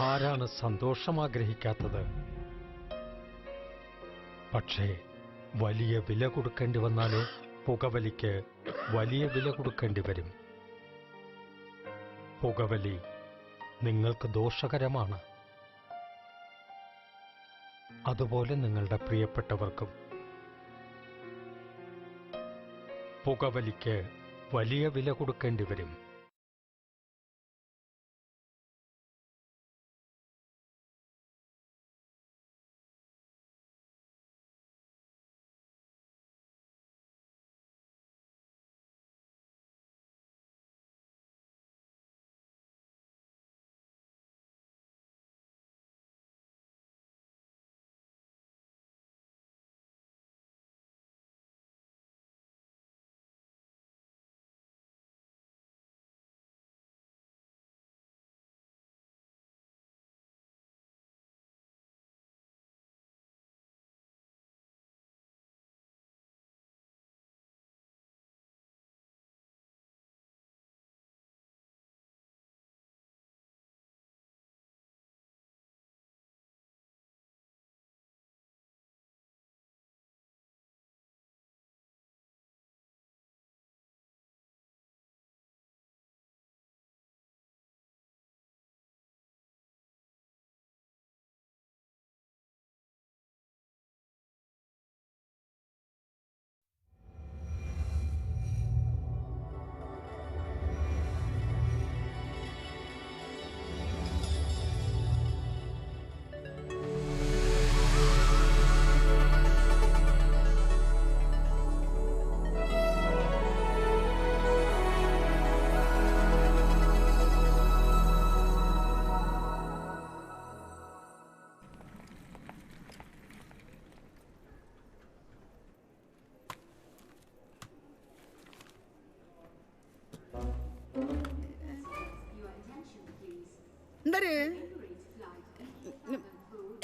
ആരാണ് സന്തോഷം ആഗ്രഹിക്കാത്തത്? പക്ഷേ വലിയ വില കൊടുക്കേണ്ടി വന്നാലോ? പുകവലിക്ക് വലിയ വില കൊടുക്കേണ്ടി വരും. പുകവലി നിങ്ങൾക്ക് ദോഷകരമാണ്. അതുപോലെ നിങ്ങളുടെ പ്രിയപ്പെട്ടവർക്കും. പുകവലിക്ക് വലിയ വില കൊടുക്കേണ്ടി വരും.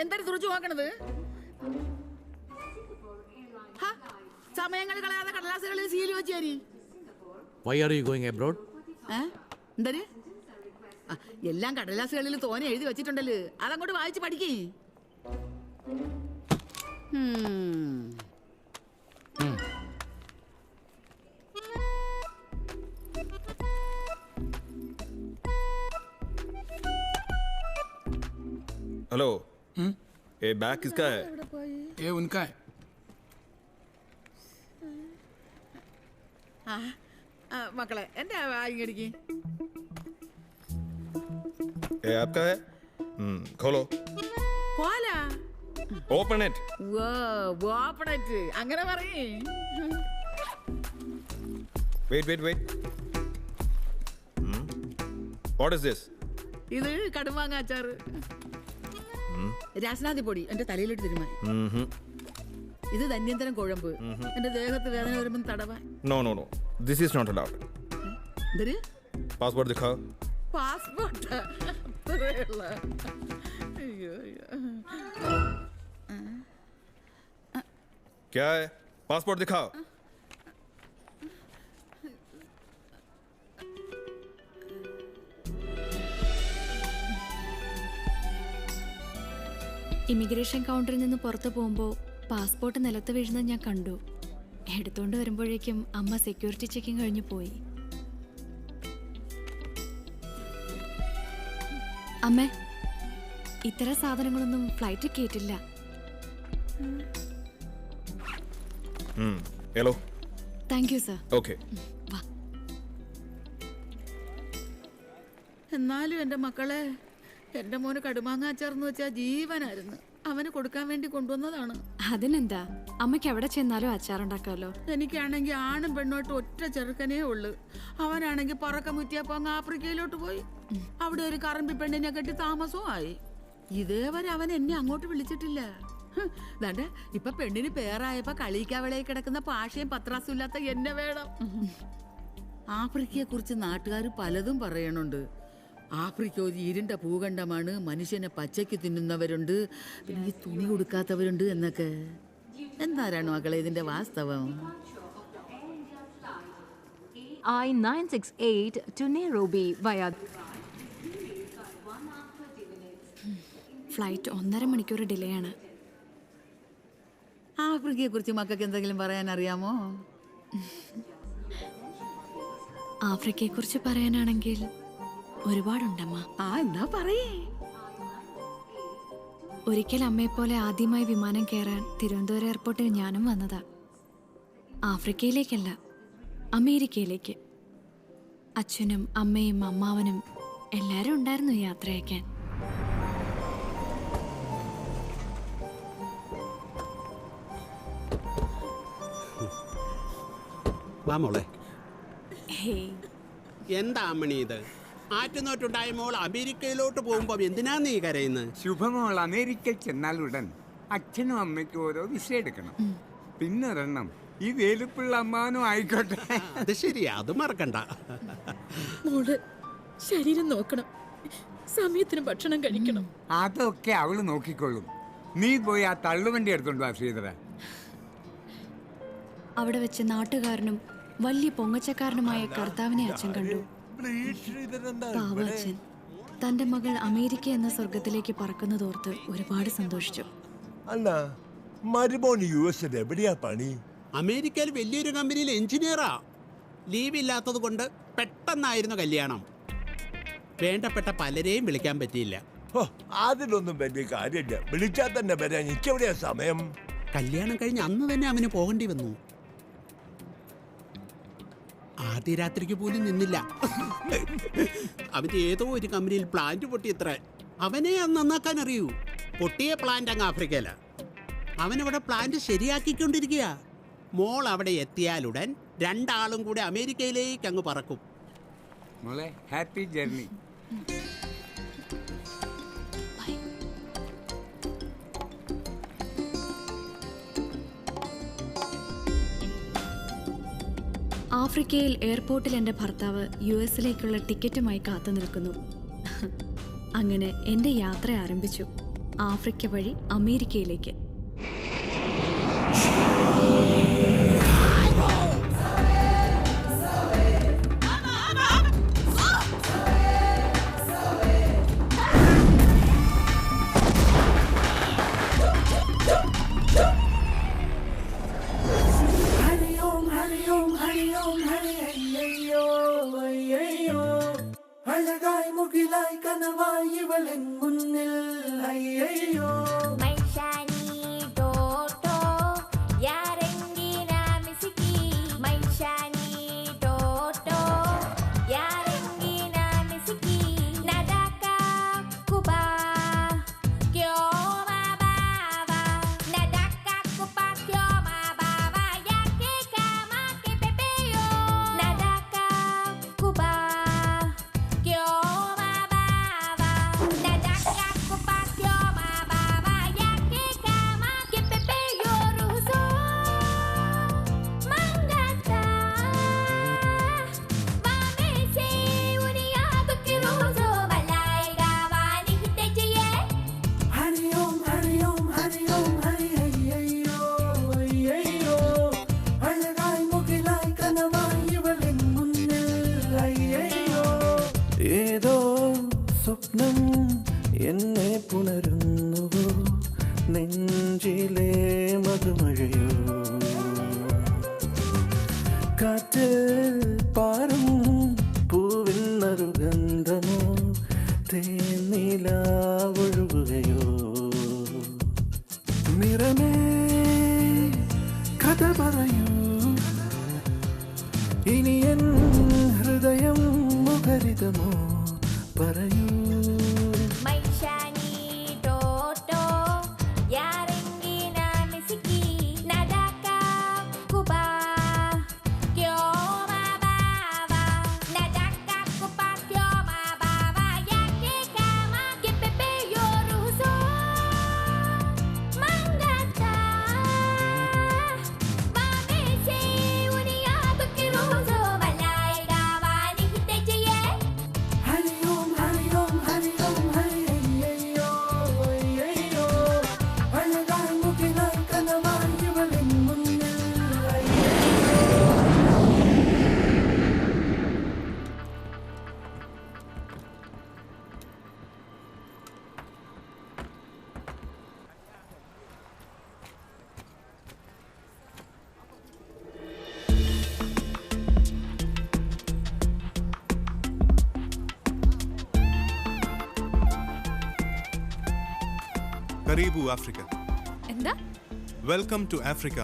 എന്തൊരു തുറച്ചു നോക്കണത്? സമയങ്ങൾ കളയാതെ കടലാസുകളിൽ seal വെച്ചേരി. Why are you going abroad? എന്തര്? എല്ലാം കടലാസുകളിൽ തോനെ എഴുതി വെച്ചിട്ടുണ്ടല്ലോ, അതങ്ങോട്ട് വായിച്ച് പഠിക്കേ. हेलो, ये बैग किसका है? ये उनका है. മക്കളെ എന്റെ വായിങ്ങടിക്ക്. ये आपका है? खोलो. കോല. Open it. Open it. അങ്ങനെ പറയേ. Wait. What is this? ഇത് കടുമാങ്ങ അച്ചാറ്. രാസനാദി പൊടി എന്റെ തലയിലിട്ട് തിരുമായി. ഇത് ധന്യന്തരം കുഴമ്പ് എന്റെ ദേഹത്ത് വേദന വരുമ്പോൾ തടവാൻ. No. This is not allowed. എന്തര്? Passport दिखाओ. പാസ്പോർട്ട്? അയ്യോ. क्या है? पासपोर्ट दिखाओ. ഇമിഗ്രേഷൻ കൗണ്ടറിൽ നിന്ന് പുറത്തു പോകുമ്പോൾ പാസ്പോർട്ട് നിലത്ത് വീഴുന്നത് ഞാൻ കണ്ടു. എടുത്തോണ്ട് വരുമ്പോഴേക്കും അമ്മ സെക്യൂരിറ്റി ചെക്കിങ് കഴിഞ്ഞു പോയി. അമ്മേ, ഇത്തരം സാധനങ്ങളൊന്നും ഫ്ലൈറ്റിൽ കേട്ടില്ല. Hello. Thank you sir. Okay. എന്നാലും എന്റെ മക്കളെ, എന്റെ മോന് കടുമാങ്ങ അച്ചാർന്ന് വെച്ചാൽ ജീവനായിരുന്നു. അവന് കൊടുക്കാൻ വേണ്ടി കൊണ്ടുവന്നതാണ്. അതിനെന്താ, അമ്മയ്ക്ക് എവിടെ ചെന്നാലും അച്ചാറുണ്ടാക്കാമല്ലോ. എനിക്കാണെങ്കിൽ ആണും പെണ്ണോട്ട് ഒറ്റ ചെറുക്കനേ ഉള്ളു. അവനാണെങ്കിൽ പറക്കം മുറ്റിയപ്പോ അങ്ങ് ആഫ്രിക്കയിലോട്ട് പോയി. അവിടെ ഒരു കറമ്പി പെണ്ണിനെ കെട്ടി താമസവും ആയി. ഇതേവരെ അവൻ എന്നെ അങ്ങോട്ട് വിളിച്ചിട്ടില്ല. ദാണ്ടെ ഇപ്പൊ പെണ്ണിന് പേരായപ്പോ കളിക്കാവളെ കിടക്കുന്ന പാഷയും പത്രാസും ഇല്ലാത്ത എന്നെ വേണം. ആഫ്രിക്കയെ കുറിച്ച് നാട്ടുകാർ പലതും പറയണുണ്ട്. ആഫ്രിക്ക ഒരു ഇരുണ്ട ഭൂഖണ്ഡമാണ്, മനുഷ്യനെ പച്ചയ്ക്ക് തിന്നുന്നവരുണ്ട്, പിന്നെ ഈ തുണി കൊടുക്കാത്തവരുണ്ട് എന്നൊക്കെ. എന്താരാണ് മക്കളെ ഇതിന്റെ വാസ്തവം? I-968 to Nairobi via flight 1.5 മണിക്കൂർ ഡിലേ ആണ്. ആഫ്രിക്കയെ കുറിച്ച് മക്കൾക്ക് എന്തെങ്കിലും പറയാൻ അറിയാമോ? ആഫ്രിക്കയെക്കുറിച്ച് പറയാനാണെങ്കിൽ ഒരുപാടുണ്ടമ്മ. എന്നാ പറയേ. ഒരിക്കൽ അമ്മയെപ്പോലെ ആദ്യമായി വിമാനം കയറാൻ തിരുവനന്തപുരം എയർപോർട്ടിൽ ഞാനും വന്നതാ. ആഫ്രിക്കയിലേക്കല്ല, അമേരിക്കയിലേക്ക്. അച്ഛനും അമ്മയും അമ്മാവനും എല്ലാവരും ഉണ്ടായിരുന്നു യാത്രയക്കാൻ. മോളെ എന്താ അമ്മണി ഇത്? ആറ്റുനോട്ടുണ്ടായ മോൾ അമേരിക്കയിലോട്ട് പോകുമ്പോ എന്തിനാ നീ കരയുന്നത്? ശുഭമോൾ അമേരിക്കയിൽ ചെന്നാലുടൻ അച്ഛനും അമ്മയ്ക്കും ഓരോ വിസ എടുക്കണം. പിന്നൊരെണ്ണം ഈ വേലുപ്പിള്ള അമ്മാവനും ആയിക്കോട്ടെ. അത് ശരിയാ, അത് മറക്കണ്ട. മോള് ശരീരം നോക്കണം, സമയത്തിന് ഭക്ഷണം കഴിക്കണം. അതൊക്കെ അവള് നോക്കിക്കൊള്ളും. നീ പോയി ആ തള്ളുവണ്ടി എടുത്തോണ്ട് വാ ശ്രീധര. അവിടെ വെച്ച് നാട്ടുകാരനും വലിയ പൊങ്ങച്ചക്കാരനുമായ കർത്താവിനെ അച്ഛൻ കണ്ടു. പാവ അച്ഛൻ തന്റെ മകൾ അമേരിക്ക എന്ന സ്വർഗത്തിലേക്ക് പറക്കുന്നതോർത്ത് ഒരുപാട് സന്തോഷിച്ചു. അല്ല, മരുമോൻ US എവിടെയാ പണി? അമേരിക്കയിൽ വലിയൊരു കമ്പനിയിൽ എഞ്ചിനീയറാ. ലീവ് ഇല്ലാത്തത് കൊണ്ട് പെട്ടെന്നായിരുന്നു കല്യാണം. വേണ്ടപ്പെട്ട പലരെയും വിളിക്കാൻ പറ്റിയില്ല. അതിലൊന്നും വലിയ കാര്യമില്ല. വിളിച്ചാൽ തന്നെ വരാൻ എനിക്കെവിടെയാ സമയം? കല്യാണം കഴിഞ്ഞ് അന്ന് തന്നെ അവന് പോകേണ്ടി വന്നു. ആദ്യ രാത്രിക്ക് പോലും നിന്നില്ല. അവന് ഏതോ ഒരു കമ്പനിയിൽ പ്ലാന്റ് പൊട്ടിയത്ര. അവനെ അന്ന് നന്നാക്കാൻ അറിയൂ. പൊട്ടിയ പ്ലാന്റ് അങ്ങ് ആഫ്രിക്കയില. അവനവിടെ പ്ലാന്റ് ശരിയാക്കിക്കൊണ്ടിരിക്കുക. മോൾ അവിടെ എത്തിയാലുടൻ രണ്ടാളും കൂടെ അമേരിക്കയിലേക്ക് അങ്ങ് പറക്കും. മോളെ ഹാപ്പി ജേർണി. ആഫ്രിക്കയിൽ എയർപോർട്ടിൽ എൻ്റെ ഭർത്താവ് US-ലേക്കുള്ള ടിക്കറ്റുമായി കാത്തു നിൽക്കുന്നു. അങ്ങനെ എൻ്റെ യാത്ര ആരംഭിച്ചു, ആഫ്രിക്ക വഴി അമേരിക്കയിലേക്ക്. അഴകായി മുകിലായി കനവായി ഇവളിൻ മുന്നിൽ അയ്യോ ഏതോ സ്വപ്നം എന്നെ പുണരുന്നുവോ, നെഞ്ചിലെ മധുമഴയോ കാറ്റ് പാറും പൂവിൻ നറുഗന്ധമോ തേനില ഒഴുകുകയോ നിറമേ കഥ പറയൂ ഇനി എൻ ഹൃദയം മുഖരിതമോ പറയൂ കരീബു ആഫ്രിക്ക. എന്താ? Welcome to Africa.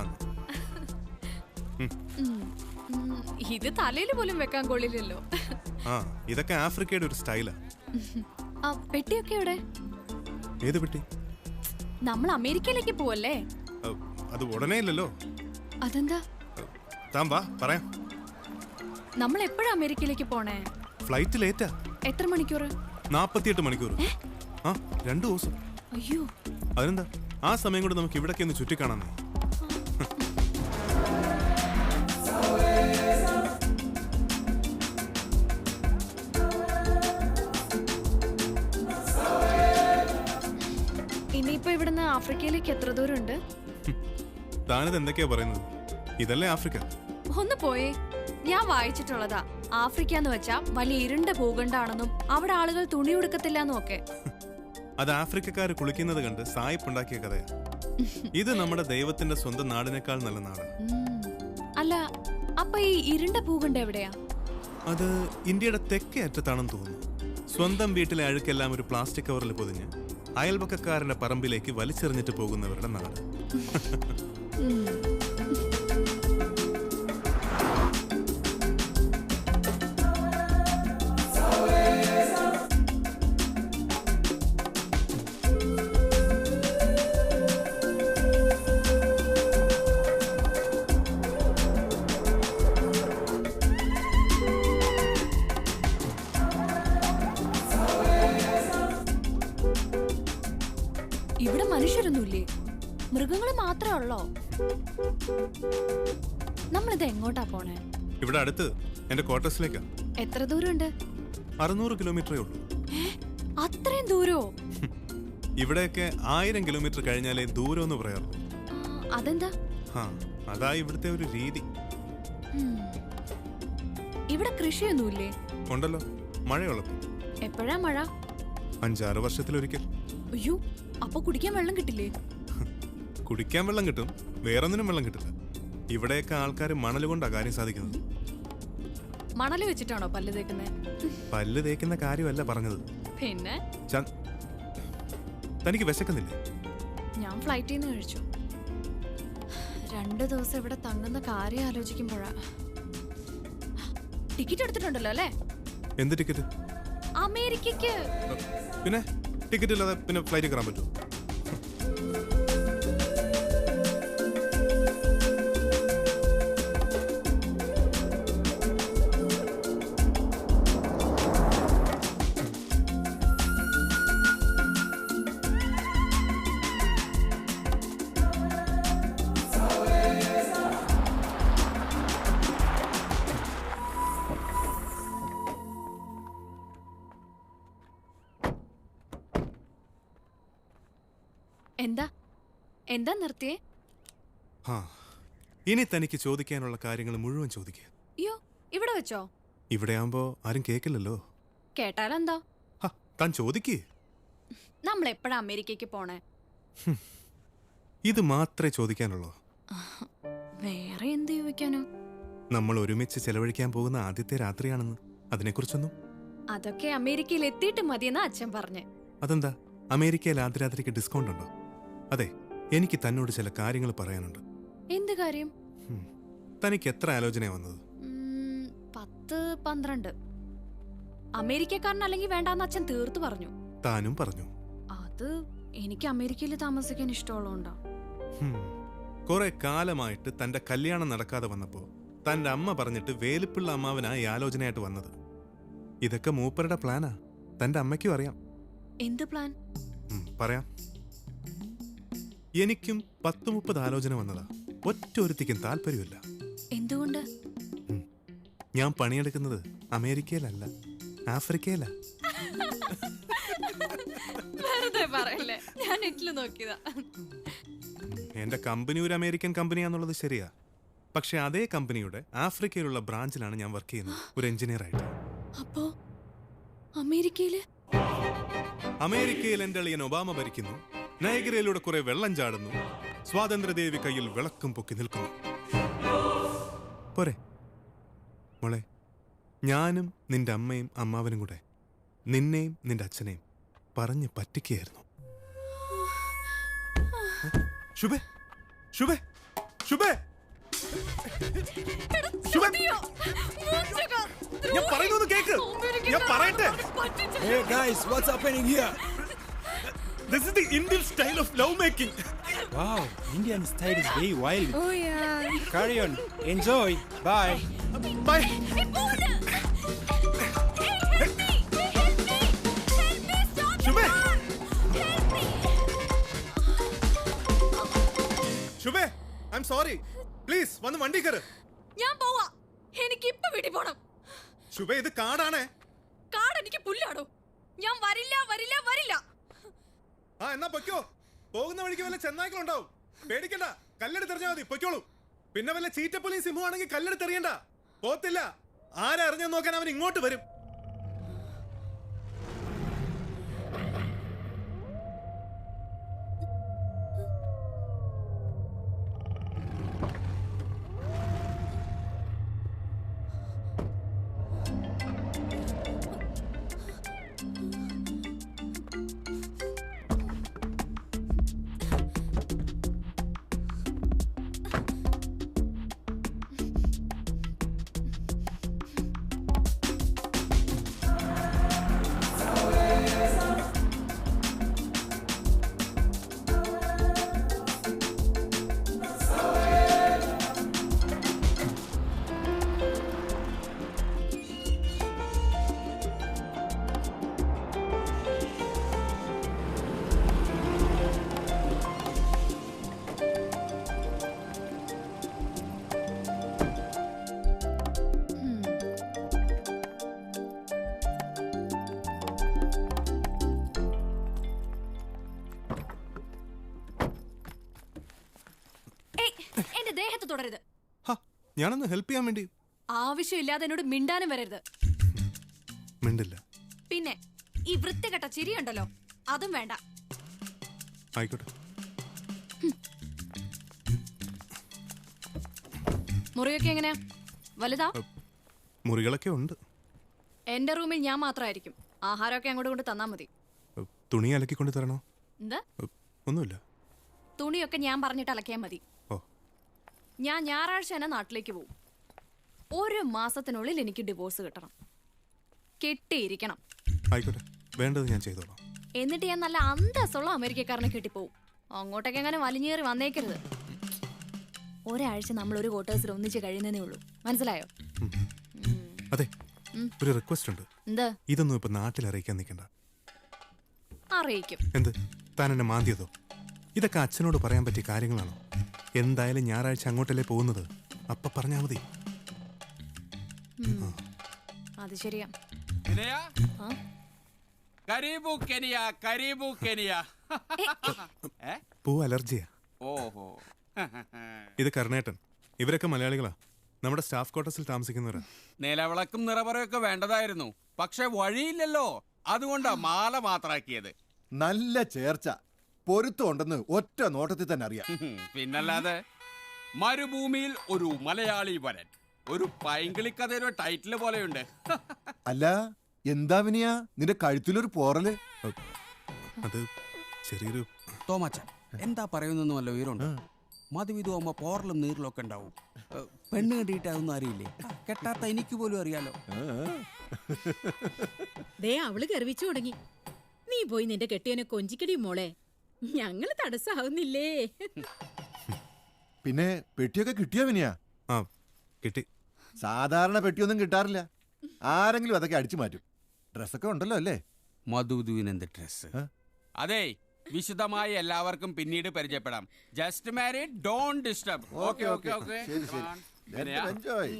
ഇത് തലയിൽ പോലും വെക്കാൻ കൊള്ളില്ലല്ലോ. ആ, ഇതൊക്കെ ആഫ്രിക്കയുടെ ഒരു സ്റ്റൈലാ. പെട്ടിയൊക്കെ എവിടെ? ഏത് പെട്ടി? നമ്മൾ അമേരിക്കയിലേക്ക് പോവല്ലേ? അത് ഉടനെ ഇല്ലല്ലോ. അതെന്താ? താൻ വാ പറയാം. നമ്മൾ എപ്പോഴാ അമേരിക്കയിലേക്ക് പോണേ? ഫ്ലൈറ്റ് ലേറ്റാ. എത്ര മണിക്കൂർ? 48 മണിക്കൂർ. ആ, 2 ദിവസം. അയ്യോ, അതെന്താ? ആ സമയം കൊണ്ട് നമുക്ക് ഇവിടൊക്കെ ഒന്ന് ചുറ്റിക്കാണാന്നേ. ഇനിയിപ്പോ ഇവിടുന്ന് ആഫ്രിക്കയിലേക്ക് എത്ര ദൂരം ഉണ്ട്? താനിത് എന്തൊക്കെയാ പറയുന്നത്? ഇതല്ലേ ആഫ്രിക്ക? ഒന്ന് പോയേ. ഞാൻ വായിച്ചിട്ടുള്ളതാ, ആഫ്രിക്ക എന്ന് വെച്ചാ വലിയ ഇരുണ്ട ഭൂഖണ്ഡാണെന്നും അവിടെ ആളുകൾ തുണി ഉടുക്കത്തില്ലെന്നും ഒക്കെ. അത് ആഫ്രിക്കക്കാര് കുളിക്കുന്നത് കണ്ട് സായിപ്പുണ്ടാക്കിയ കഥയാ. ഇത് നമ്മുടെ ദൈവത്തിന്റെ സ്വന്തം നാടിനേക്കാൾ നല്ല നാട്. അല്ല, അപ്പൊ ഈ ഇരുണ്ട ഭൂഖണ്ഡം എവിടെയാ? അത് ഇന്ത്യയുടെ തെക്കേ അറ്റത്താണെന്ന് തോന്നുന്നു. സ്വന്തം വീട്ടിലെ അഴുക്കെല്ലാം ഒരു പ്ലാസ്റ്റിക് കവറിൽ പൊതിഞ്ഞ് അയൽപക്കക്കാരന്റെ പറമ്പിലേക്ക് വലിച്ചെറിഞ്ഞിട്ട് പോകുന്നവരുടെ നാട്. ഇവിടെ മനുഷ്യരൊന്നുമില്ലേ? മൃഗങ്ങൾ മാത്രമേ ഉള്ളോ? നമ്മളിത് എങ്ങോട്ടാ പോണേ? ഇവിടെ അടുത്ത് എന്റെ ക്വാർട്ടേഴ്സിലേക്കാ. എത്ര ദൂരമുണ്ട്? 600 കിലോമീറ്ററേ ഉള്ളൂ. അത്രയും ദൂരോ? ഇവിടെയൊക്കെ 1000 കിലോമീറ്റർ കഴിഞ്ഞാലേ ദൂരം എന്ന് പറയാറുള്ളൂ. അതെന്താ? അതാ ഇവിടുത്തെ ഒരു രീതി. ഇവിടെ കൃഷിയൊന്നുമില്ലേ? ഉണ്ടല്ലോ, മഴയുള്ളപ്പോ. എപ്പോഴാ മഴ? 5-6 വർഷത്തിലൊരിക്കൽ. അയ്യോ, അപ്പൊ കുടിക്കാൻ വെള്ളം കിട്ടില്ലേ? കുടിക്കാൻ വെള്ളം കിട്ടും, വേറൊന്നിനും വെള്ളം കിട്ടില്ല. ഇവിടെയൊക്കെ ആൾക്കാർ മണൽ കൊണ്ടാ കാര്യം സാധിക്കുന്നത്. മണല് വെച്ചിട്ടാണോ പല്ല് തേക്കുന്നത്? പല്ല് തേക്കുന്ന കാര്യമല്ല പറഞ്ഞത്. പിന്നെ തനിക്ക് വിശക്കുന്നില്ലേ? ഞാൻ ഫ്ലൈറ്റിൽ നിന്ന് കഴിച്ചു. 2 ദിവസം ഇവിടെ തങ്ങുന്ന കാര്യം ആലോചിക്കുമ്പോഴാ. ടിക്കറ്റ് എടുത്തിട്ടുണ്ടല്ലോ അല്ലേ? എന്ത് ടിക്കറ്റ്? അമേരിക്കക്ക്. പിന്നെ ടിക്കറ്റ് ഇല്ലാതെ പിന്നെ ഫ്ലൈറ്റ് കയറാൻ പറ്റുമോ? എന്താ നിർത്തിയേ? ഇനി തനിക്ക് ചോദിക്കാനുള്ള കാര്യങ്ങൾ മുഴുവൻ ചോദിക്കുക. അയ്യോ, ഇവിടെ വെച്ചോ? ഇവിടെ ആവുമ്പോ ആരും കേക്കില്ലല്ലോ. കേട്ടാലെന്താ? താൻ ചോദിക്കേ. നമ്മൾ എപ്പോഴാ അമേരിക്കക്ക് പോണേ? ഇത് മാത്രമേ ചോദിക്കാനുള്ളൂ. വേറെ എന്ത് ചോദിക്കാനോ? നമ്മൾ ഒരുമിച്ച് ചെലവഴിക്കാൻ പോകുന്ന ആദ്യത്തെ രാത്രിയാണെന്ന്. അതിനെക്കുറിച്ചൊന്നും? അതൊക്കെ അമേരിക്കയിൽ എത്തിയിട്ട് മതിയെന്ന് അച്ഛൻ പറഞ്ഞ്. അതെന്താ, അമേരിക്കയിൽ ആദ്യ രാത്രിക്ക് ഡിസ്കൗണ്ട് ഉണ്ടോ? അതെ, എനിക്ക് തന്നോട് ചില കാര്യങ്ങൾ പറയാനുണ്ട്. എന്ത് കാര്യം? തനിക്ക് എത്ര ആലോചന വന്നത്? 10-12. അമേരിക്കക്കാരനല്ലെങ്കിൽ വേണ്ടാന്ന് അച്ഛൻ തീർത്തു പറഞ്ഞു. താനും പറഞ്ഞു. അത് എനിക്ക് അമേരിക്കയിൽ താമസിക്കാൻ ഇഷ്ടമുള്ളതുകൊണ്ടാ. കുറെ കാലമായിട്ട് തന്റെ കല്യാണം നടക്കാതെ വന്നപ്പോ തന്റെ അമ്മ പറഞ്ഞിട്ട് വേലിപ്പിള്ള അമ്മാവനാ ഈ ആലോചനയായിട്ട് വന്നത്. ഇതൊക്കെ മൂപ്പരുടെ പ്ലാനാ. തന്റെ അമ്മയ്ക്കും അറിയാം. എന്ത് പ്ലാൻ? പറയാം. എനിക്കും 10-30 ആലോചന വന്നതാ. ഒറ്റ ഒരുത്തിക്കും താല്പര്യമില്ല. എന്തുകൊണ്ട്? ഞാൻ പണിയെടുക്കുന്നത് അമേരിക്കയിലല്ല, ആഫ്രിക്കയില. വെറുതെ പറയല്ലേ, ഞാൻ നെറ്റിൽ നോക്കിയതാ. എന്റെ കമ്പനി ഒരു അമേരിക്കൻ കമ്പനിയാന്നുള്ളത് ശരിയാ. പക്ഷെ അതേ കമ്പനിയുടെ ആഫ്രിക്കയിലുള്ള ബ്രാഞ്ചിലാണ് ഞാൻ വർക്ക് ചെയ്യുന്നത്, ഒരു എഞ്ചിനീയർ ആയിട്ട്. അപ്പോ അമേരിക്കയിൽ എന്റെ അളിയൻ ഒബാമ ഭരിക്കുന്നു. നയഗ്രയിലൂടെ കുറെ വെള്ളം ചാടുന്നു. സ്വാതന്ത്ര്യദേവി കയ്യിൽ വിളക്കും പൊക്കി നിൽക്കുന്നു. പോരെ മോളെ, ഞാനും നിന്റെ അമ്മയും അമ്മാവനും കൂടെ നിന്നെയും നിന്റെ അച്ഛനെയും പറഞ്ഞു പറ്റിക്കുകയായിരുന്നു. ശുഭേ ശുഭേ ശുഭേ ശുഭേ ഞാൻ പറയുന്നത് കേക്ക്. ഞാൻ പറയട്ടെ. Hey guys, what's happening here? This is the Indian style of love making. Wow, Indian style is very wild. Oh yeah. Carry on. Enjoy. Bye. Bye. ശുഭേ ശുഭേ ഐ എം സോറി. പ്ലീസ് വന്ന് വണ്ടി കയറ്. ഞാൻ പോവാ. എനിക്ക് ഇപ്പൊ വീട്ടിൽ പോണം. ശുഭേ ഇത് കാടാണേ. കാട് എനിക്ക് പുല്ലാടോ. ഞാൻ വരില്ല വരില്ല വരില്ല. ആ എന്നാ പൊയ്ക്കോ. പോകുന്ന വഴിക്ക് വല്ല ചെന്നായ്ക്കളുണ്ടാവും. പേടിക്കണ്ട, കല്ലെടുത്തെറിഞ്ഞാൽ മതി. പൊയ്ക്കോളൂ. പിന്നെ വല്ല ചീറ്റപ്പുലിയും സിംഹമാണെങ്കിൽ കല്ലെടുത്തെറിയണ്ട. പോത്തില്ല. ആരറിഞ്ഞെന്ന് നോക്കാൻ അവൻ ഇങ്ങോട്ട് വരും. എന്റെ ദേഹത്ത് തുടരുത്. ഞാനൊന്ന് ഹെൽപ്പ് ചെയ്യാൻ വേണ്ടി. ആവശ്യമില്ലാതെ എന്നോട് മിണ്ടാനും വരരുത്. മിണ്ടില്ല. പിന്നെ ഈ വൃത്തികെട്ട ചിരിയുണ്ടല്ലോ, അതും വേണ്ട. ആയിക്കോട്ടെ. മുറിയൊക്കെ എങ്ങനെയാ? വലുതാ? മുറികളൊക്കെ ഉണ്ട്. എന്റെ റൂമിൽ ഞാൻ മാത്രമായിരിക്കും. ആഹാരമൊക്കെ അങ്ങോട്ട് കൊണ്ട് തന്നാ മതി. തുണി അലക്കിക്കൊണ്ട് തരണോ? എന്താ? ഒന്നുമില്ല. തുണിയൊക്കെ ഞാൻ പറഞ്ഞിട്ട് അലക്കിയാൽ മതി. ഞാൻ ഞായറാഴ്ച തന്നെ നാട്ടിലേക്ക് പോകും. 1 മാസത്തിനുള്ളിൽ എനിക്ക് ഡിവോഴ്സ് കിട്ടണം. കെട്ടിയിരിക്കണം. ആയിക്കോട്ടെ, വേണ്ടത് ഞാൻ ചെയ്തോളാം. എന്നിട്ട് ഞാൻ നല്ല അന്തസ്സുള്ള അമേരിക്കക്കാരനെ കെട്ടിപ്പോവും. അങ്ങോട്ടൊക്കെ അങ്ങനെ വലിഞ്ഞേറി വന്നേക്കരുത്. ഒരാഴ്ച നമ്മൾ ഒരു ക്വാർട്ടേഴ്സിൽ ഒന്നിച്ച് കഴിയുന്നതേ ഉള്ളൂ. മനസ്സിലായോ? അതെ, ഒരു റിക്വസ്റ്റ് ഉണ്ട്. എന്താ? ഇതൊന്നും ഇപ്പൊ നാട്ടിൽ അറിയിക്കാൻ നിൽക്കണ്ട. അറിയിക്കും. എന്ത്? താൻ എന്നെ മാന്തിയതോ? ഇതൊക്കെ അച്ഛനോട് പറയാൻ പറ്റിയ കാര്യങ്ങളാണോ? എന്തായാലും ഞായറാഴ്ച അങ്ങോട്ടല്ലേ പോകുന്നത്. അപ്പൊ പറഞ്ഞാ മതി. അത് ശരിയാ. പൂ അലർജിയാ. ഓഹോ. ഇത് കർണേട്ടൻ. ഇവരൊക്കെ മലയാളികളാ. നമ്മുടെ സ്റ്റാഫ് ക്വാർട്ടേഴ്സിൽ താമസിക്കുന്നവരാ. നിലവിളക്കും നിറപറയൊക്കെ വേണ്ടതായിരുന്നു, പക്ഷെ വഴിയില്ലല്ലോ. അതുകൊണ്ടാ മാല മാത്രാക്കിയത്. നല്ല ചേർച്ച, പൊരുത്തമുണ്ടെന്ന് ഒറ്റ നോട്ടത്തിൽ തന്നെ അറിയാം. പിന്നല്ലാതെ. മരുഭൂമിയിൽ ഒരു മലയാളി വരൻ, ഒരു പൈങ്കിളിക്കഥയുടെ ടൈറ്റിൽ പോലെയുണ്ട്. അല്ല, എന്താ വിനിയ നിന്റെ കഴുത്തിലൊരു പോറല്? അത് ചെറിയൊരു തോമാച്ച എന്താ പറയുന്നൊന്നും വല്ല ഉയരുണ്ട്. മധുവിധുവമ്മ പോറലും നീറിലും ഒക്കെ ഉണ്ടാവും. പെണ്ണ് കെട്ടിയിട്ട് അതൊന്നും അറിയില്ലേ? കെട്ടാത്ത എനിക്ക് പോലും അറിയാലോ. ദേ അവള് ഗർവിച്ചു തുടങ്ങി. നീ പോയി നിന്റെ കെട്ടിയനെ കൊഞ്ചിക്കടി മോളെ. ഞങ്ങള് തടസ്സാവുന്നില്ലേ? പിന്നെ പെട്ടിയൊക്കെ കിട്ടിയോ വിനിയ? കിട്ടി. സാധാരണ പെട്ടിയൊന്നും കിട്ടാറില്ല. ആരെങ്കിലും അതൊക്കെ അടിച്ചു മാറ്റും. ഡ്രസ്സൊക്കെ ഉണ്ടല്ലോ അല്ലേ? മധുവിധുവിനെന്ത് ഡ്രസ്? അതെ, വിശദമായി എല്ലാവർക്കും പിന്നീട് പരിചയപ്പെടാം. Just married, don't disturb. Okay okay okay. Enjoy.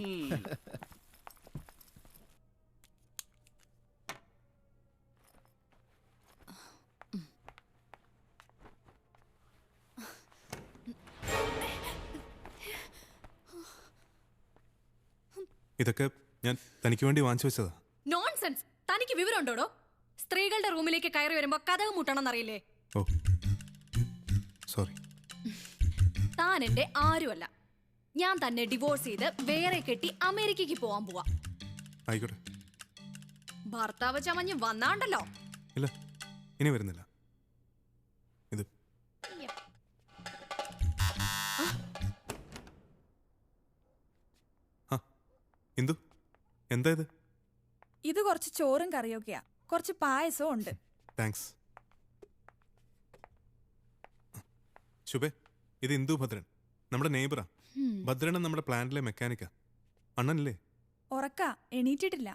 ഇതൊക്കെ ഞാൻ തനിക്ക് വേണ്ടി വാങ്ങിച്ചു വെച്ചതാ. നോൺസെൻസ്. തനിക്ക് വിവരമുണ്ടോടോ? സ്ത്രീകളുടെ റൂമിലേക്ക് കയറി വരുമ്പോ കഥവ് മുട്ടണമെന്നറിയില്ലേ? ഓ സോറി. താൻ എന്റെ ആരുമല്ല. ഞാൻ തന്നെ ഡിവോഴ്സ് ചെയ്ത് വേറെ കെട്ടി അമേരിക്കക്ക് പോവാൻ പോവാ. ആയിക്കോട്ടെ. ഭർത്താവ് ചമഞ്ഞ് വന്നാണ്ടല്ലോ. ഇല്ല, ഇനി വരുന്നില്ല. ഇത് ഇന്ദു എന്താ ഇത്? ഇത് കുറച്ച് ചോറും കറിയൊക്കെയാ, കുറച്ച് പായസവും ഉണ്ട്. താങ്ക്സ്. ശുഭേ, ഇത് ഇന്ദു ഭദ്രൻ, നമ്മുടെ നെയ്ബറാ. ഭദ്രൻ നമ്മുടെ പ്ലാന്റിലെ മെക്കാനിക്കാ. അണ്ണനല്ലേ? ഉറക്ക, എണീറ്റിട്ടില്ല.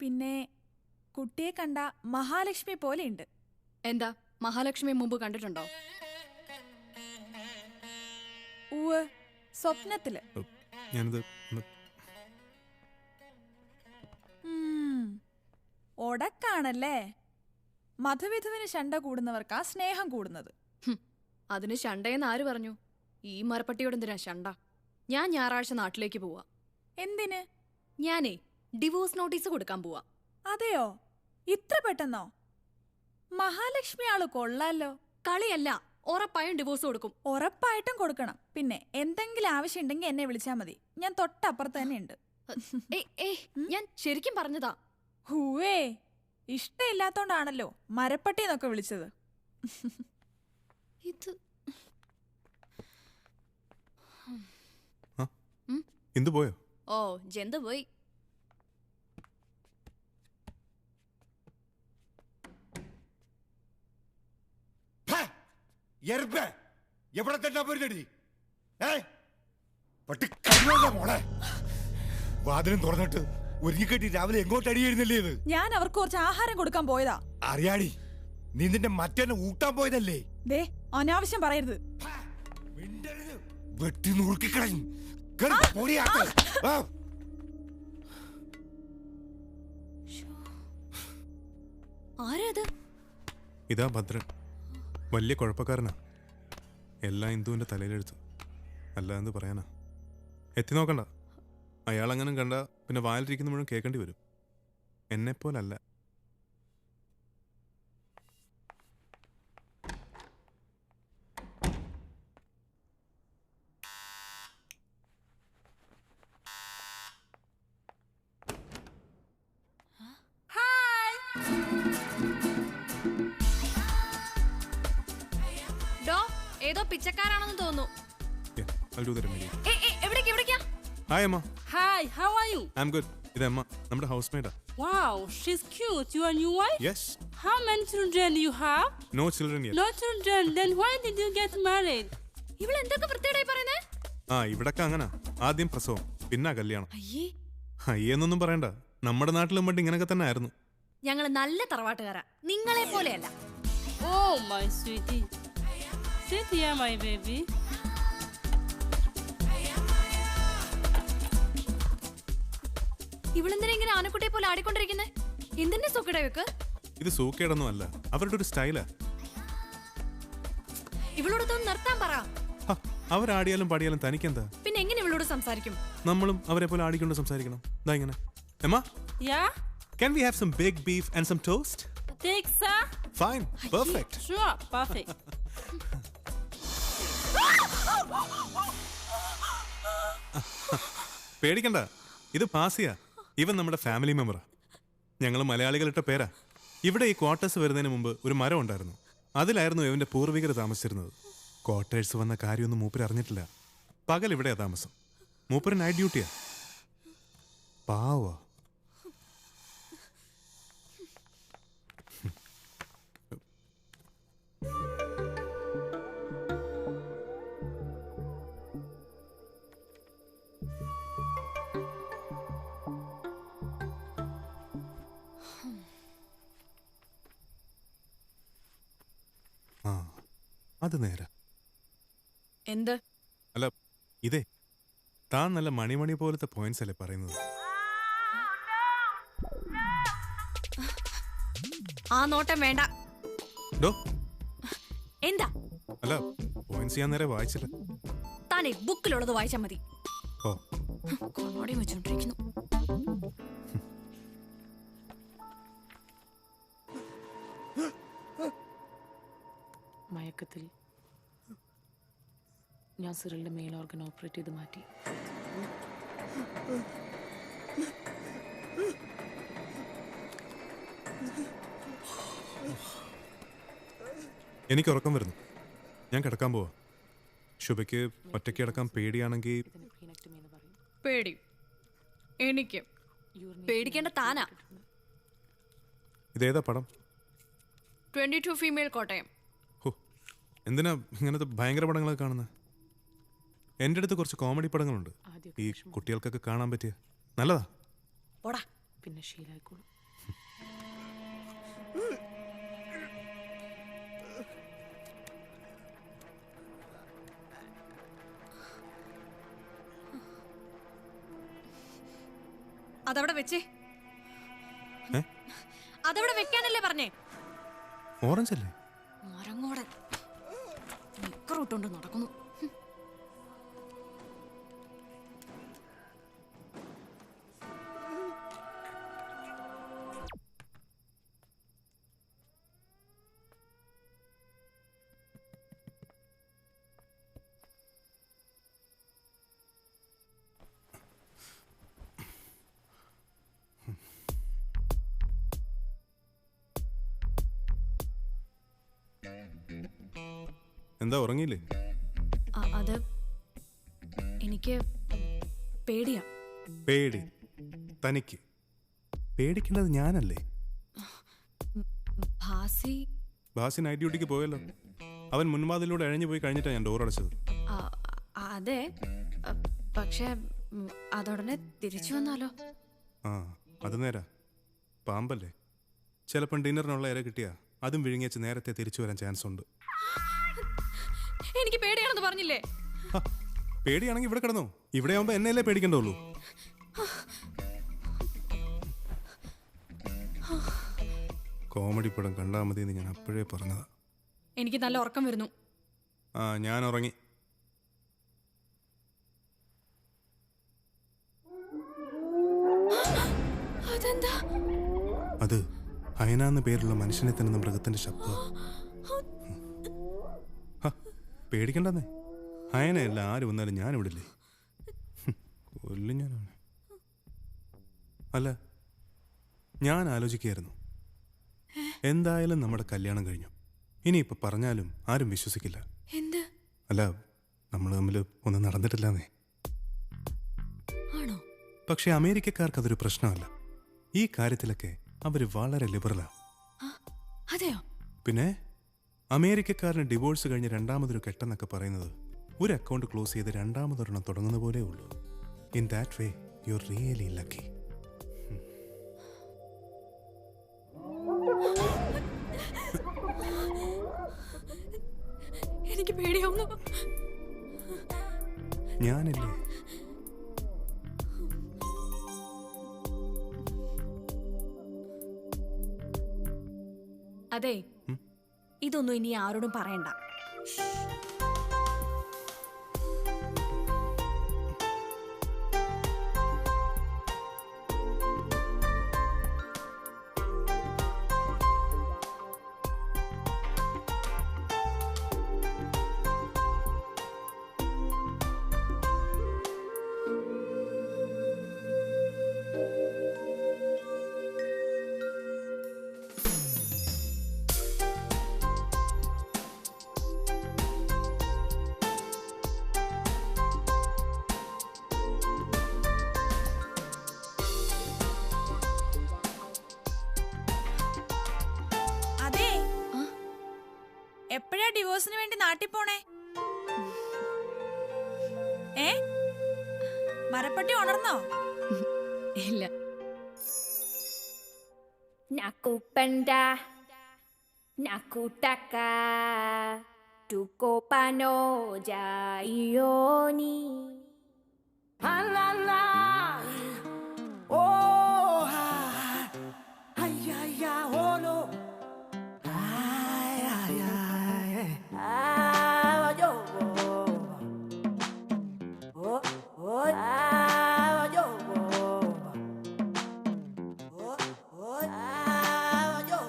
പിന്നെ കുട്ടിയെ കണ്ട മഹാലക്ഷ്മി പോലെ ഉണ്ട്. എന്താ, മഹാലക്ഷ്മി മുമ്പ് കണ്ടിട്ടുണ്ടോ? ഉവ്, സ്വപ്നത്തില്. ഞാനിത് ഒടക്കാണല്ലേ. മധുവിധുവിന് ശണ്ട കൂടുന്നവർക്കാ സ്നേഹം കൂടുന്നത്. അതിന് ശണ്ടയെന്ന് ആര് പറഞ്ഞു? ഈ മരപ്പട്ടിയോട് എന്തിനാ ശണ്ട? ഞാൻ ഞായറാഴ്ച നാട്ടിലേക്ക് പോവാ. എന്തിന്? ഞാനേ ഡിവോഴ്സ് നോട്ടീസ് കൊടുക്കാൻ പോവാ. അതെയോ? ഇത്ര പെട്ടെന്നോ? മഹാലക്ഷ്മി ആള് കൊള്ളാലോ. കളിയല്ല, ഉറപ്പായും ഡിവോഴ്സ് കൊടുക്കും. ഉറപ്പായിട്ടും കൊടുക്കണം. പിന്നെ എന്തെങ്കിലും ആവശ്യം ഉണ്ടെങ്കിൽ എന്നെ വിളിച്ചാൽ മതി, ഞാൻ തൊട്ടപ്പുറത്ത് തന്നെ ഉണ്ട്. ഞാൻ ശരിക്കും പറഞ്ഞതാ. ഹൂവേ, ഇഷ്ടമില്ലാത്തോണ്ടാണല്ലോ മരപ്പട്ടി എന്നൊക്കെ വിളിച്ചത്. ഇത് ഇന്ദു പോയോ? ഓ, ജന്തു പോയി. എവിടെ തന്നെ പോരുന്നടി? മോളെ വാതിലും തുറന്നിട്ട് ഒരുങ്ങിക്കെട്ടി രാവിലെ എങ്ങോട്ട് അടിയായിരുന്നല്ലേ ഇത്? ഞാൻ അവർക്ക് കുറച്ച് ആഹാരം കൊടുക്കാൻ പോയതാ. അറിയാടി, നീ നിന്റെ മറ്റേനെ ഊട്ടാൻ പോയതല്ലേ? ദേ, അനാവശ്യം പറയരുത്. വെട്ടി നുറുക്കിക്കളയും. ആരാത്? ഇതാ ഭദ്രൻ, വലിയ കുഴപ്പക്കാരനാ. എല്ലാം ഇന്ദുവിന്റെ തലയിലെടുത്തു. അല്ല എന്ന് പറയാനാ. എത്തി നോക്കണ്ട. അയാളങ്ങനെ കണ്ട പിന്നെ വായിലിരിക്കുന്ന മുഴുവൻ കേൾക്കേണ്ടി വരും. എന്നെപ്പോലല്ല. ഏതോ പിച്ചക്കാരാണെന്ന് തോന്നുന്നു. ഹായ് അമ്മ. Hi, how are you? I'm good. ഇത് അമ്മ, നമ്മുടെ house മേറ്റാ. Wow, she's cute. You are new wife? Yes. How many children do you have? No children yet. No children. Then why did you get married? ഇവൾ എന്തൊക്കെ വൃത്തിയായി പറയുന്നേ? ഇവിടൊക്കെ അങ്ങനെ. ആദ്യം പ്രസവം, പിന്നെ കല്യാണം. അയ്യെന്നൊന്നും പറയണ്ട. നമ്മുടെ നാട്ടിലും പണ്ട് ഇങ്ങനെയൊക്കെ തന്നെ ആയിരുന്നു. ഞങ്ങൾ നല്ല തറവാട്ടുകാരാ, നിങ്ങളെ പോലെയല്ല. Oh, my sweetie. Sit here, my baby. ഇവളെന്തിനാ ഇങ്ങനെ ആനക്കുട്ടിയെ പോലെ ആടിക്കൊണ്ടിരിക്കുന്നേ? എന്തിന്റെ സൂക്കേടാ ഇവക്ക്? ഇത് സൂക്കേടൊന്നും അല്ല, അവരുടെ ഒരു സ്റ്റൈലാ. ഇവളോടൊന്നും നിർത്താൻ പറ. അവരാടിയാലും പാടിയാലും തനിക്കെന്താ? പിന്നെ എങ്ങനെ ഇവളോട് സംസാരിക്കും? നമ്മളും അവരെ പോലെ ആടിക്കൊണ്ട് സംസാരിക്കണം. ദാ ഇങ്ങനെ. Emma? Yeah? Can we have some big beef and some toast? Take, sir. Fine. Perfect. Sure, perfect. പേടിക്കണ്ട, ഇത് പാസിയാ. ഇവൻ നമ്മുടെ ഫാമിലി മെമ്പറാ. ഞങ്ങൾ മലയാളികളിട്ട പേരാ. ഇവിടെ ഈ ക്വാർട്ടേഴ്സ് വരുന്നതിന് മുമ്പ് ഒരു മരം ഉണ്ടായിരുന്നു. അതിലായിരുന്നു ഇവന്റെ പൂർവികർ താമസിച്ചിരുന്നത്. ക്വാർട്ടേഴ്സ് വന്ന കാര്യമൊന്നും മൂപ്പര് അറിഞ്ഞിട്ടില്ല. പകൽ ഇവിടെയാ താമസം. മൂപ്പര് നൈറ്റ് ഡ്യൂട്ടിയാ. പാവാ. അത് നേരെ. എന്ത്? അല്ല, ഇതേ താൻ നല്ല മണിമണി പോലത്തെ പോയിന്റ്സ് അല്ലേ പറയുന്നത്? ആ നോട്ടം വേണ്ട. എന്താ? അല്ല, പോയിന്റ്സ് ഞാൻ നേരെ വായിച്ചില്ല. താനേ ബുക്കിലുള്ളത് വായിച്ചാ മതി. ഓ, കൊണ്ടോടെ വെച്ചോണ്ടിരിക്കുന്നു. മയക്കത്തിൽ ഞാൻ സിറിലിന്റെ മെയിൻ ഓർഗൻ ഓപ്പറേറ്റ് ചെയ്ത് മാറ്റി. എനിക്ക് ഉറക്കം വരുന്നു. ഞാൻ കിടക്കാൻ പോവാ. ശുഭയ്ക്ക് ഒറ്റയ്ക്ക് കിടക്കാൻ പേടിയാണെങ്കിൽ പേടി എനിക്ക് പേടിക്കേണ്ട താനാ. ഇതേതാ പടം? 22 ഫീമെയിൽ കോട്ടയം. എന്തിനാ ഇങ്ങനത്തെ ഭയങ്കര പടങ്ങളൊക്കെ കാണുന്നത്? എൻ്റെ അടുത്ത് കുറച്ച് കോമഡി പടങ്ങളുണ്ട്, ഈ കുട്ടികൾക്കൊക്കെ കാണാൻ പറ്റിയ. നല്ലതാ. പിന്നെ ശീലായിക്കോളും. അതവിടെ വെച്ചേ. അതവിടെ വെക്കാനല്ലേ പറഞ്ഞേ? ഓറഞ്ച് അല്ലേ? മരങ്ങോടൻ നിക്കറിട്ടുകൊണ്ട് നടക്കുന്നു. എന്താ ഉറങ്ങിയില്ലേ? അത് എനിക്ക് പേടിയാ. പേടി തനിക്ക്? പേടിക്കേണ്ടത് ഞാനല്ലേ? ഭാസി നൈറ്റ് ഡ്യൂട്ടിക്ക് പോയല്ലോ. അവൻ മുൻവാതിലൂടെ അഴിഞ്ഞു പോയി കഴിഞ്ഞിട്ടാണ് ഞാൻ ഡോർ അടച്ചത്. അതെ, പക്ഷെ അതോടനെ തിരിച്ചു വന്നാലോ? ആ, അത് നേരാ. പാമ്പല്ലേ, ചിലപ്പം ഡിന്നറിനുള്ള ഇര കിട്ടിയാ അതും വിഴുങ്ങിച്ച് നേരത്തെ തിരിച്ചു വരാൻ ചാൻസ് ഉണ്ട്. എനിക്ക് പേടിയാണെന്ന് പറഞ്ഞില്ലേ? പേടിയാണെങ്കിൽ ഇവിടെ കിടന്നോ. ഇവിടെ ആവുമ്പോ എന്നെയല്ലേ പേടിക്കണ്ടുള്ളൂ. കോമഡി പടം കണ്ടാൽ മതി എന്ന് ഞാൻ അപ്പോഴേ പറഞ്ഞതാ. എനിക്ക് നല്ല ഉറക്കം വരുന്നു. ആ, ഞാൻ ഉറങ്ങി. അത് ഹൈന എന്ന പേരുള്ള മനുഷ്യനെ തന്നെ മൃഗത്തിന്റെ ശബ്ദം. പേടിക്കണ്ടെന്നേ, ഹൈനയല്ല ആര് വന്നാലും ഞാൻ ഇവിടില്ലേ. കൊല്ലും ഞാനാണ്. അല്ല, ഞാൻ ആലോചിക്കുകയായിരുന്നു, എന്തായാലും നമ്മുടെ കല്യാണം കഴിഞ്ഞു. ഇനിയിപ്പോ പറഞ്ഞാലും ആരും വിശ്വസിക്കില്ല. അല്ല, നമ്മൾ തമ്മിൽ ഒന്നും നടന്നിട്ടില്ലെന്നേ. പക്ഷെ അമേരിക്കക്കാർക്ക് അതൊരു പ്രശ്നമല്ല. ഈ കാര്യത്തിലൊക്കെ അവര് വളരെ ലിബറലാ. പിന്നെ അമേരിക്കക്കാരന് ഡിവോഴ്സ് കഴിഞ്ഞ് രണ്ടാമതൊരു കെട്ടെന്നൊക്കെ പറയുന്നത് ഒരു അക്കൗണ്ട് ക്ലോസ് ചെയ്ത് രണ്ടാമതൊരെണ്ണം തുടങ്ങുന്ന പോലെ ഉള്ളൂ. In that way you are really lucky. എനിക്ക് പേടിയാവുന്നു. ഞാനില്ലേ? അതെ, ഇതൊന്നും ഇനി ആരോടും പറയണ്ട. എപ്പോഴാ ഡിവോഴ്സിന് വേണ്ടി നാട്ടിൽ പോണേ? മരപ്പട്ടി ഉണർന്നോ? ഇല്ല. Nakupenda, nakutaka, tuko pamoja ioni. Halala, oh, ay, ay, ay, oh no. Ay, ay, ay, ah, yo, oh, oh, ah, yo, oh, oh, ah, yo,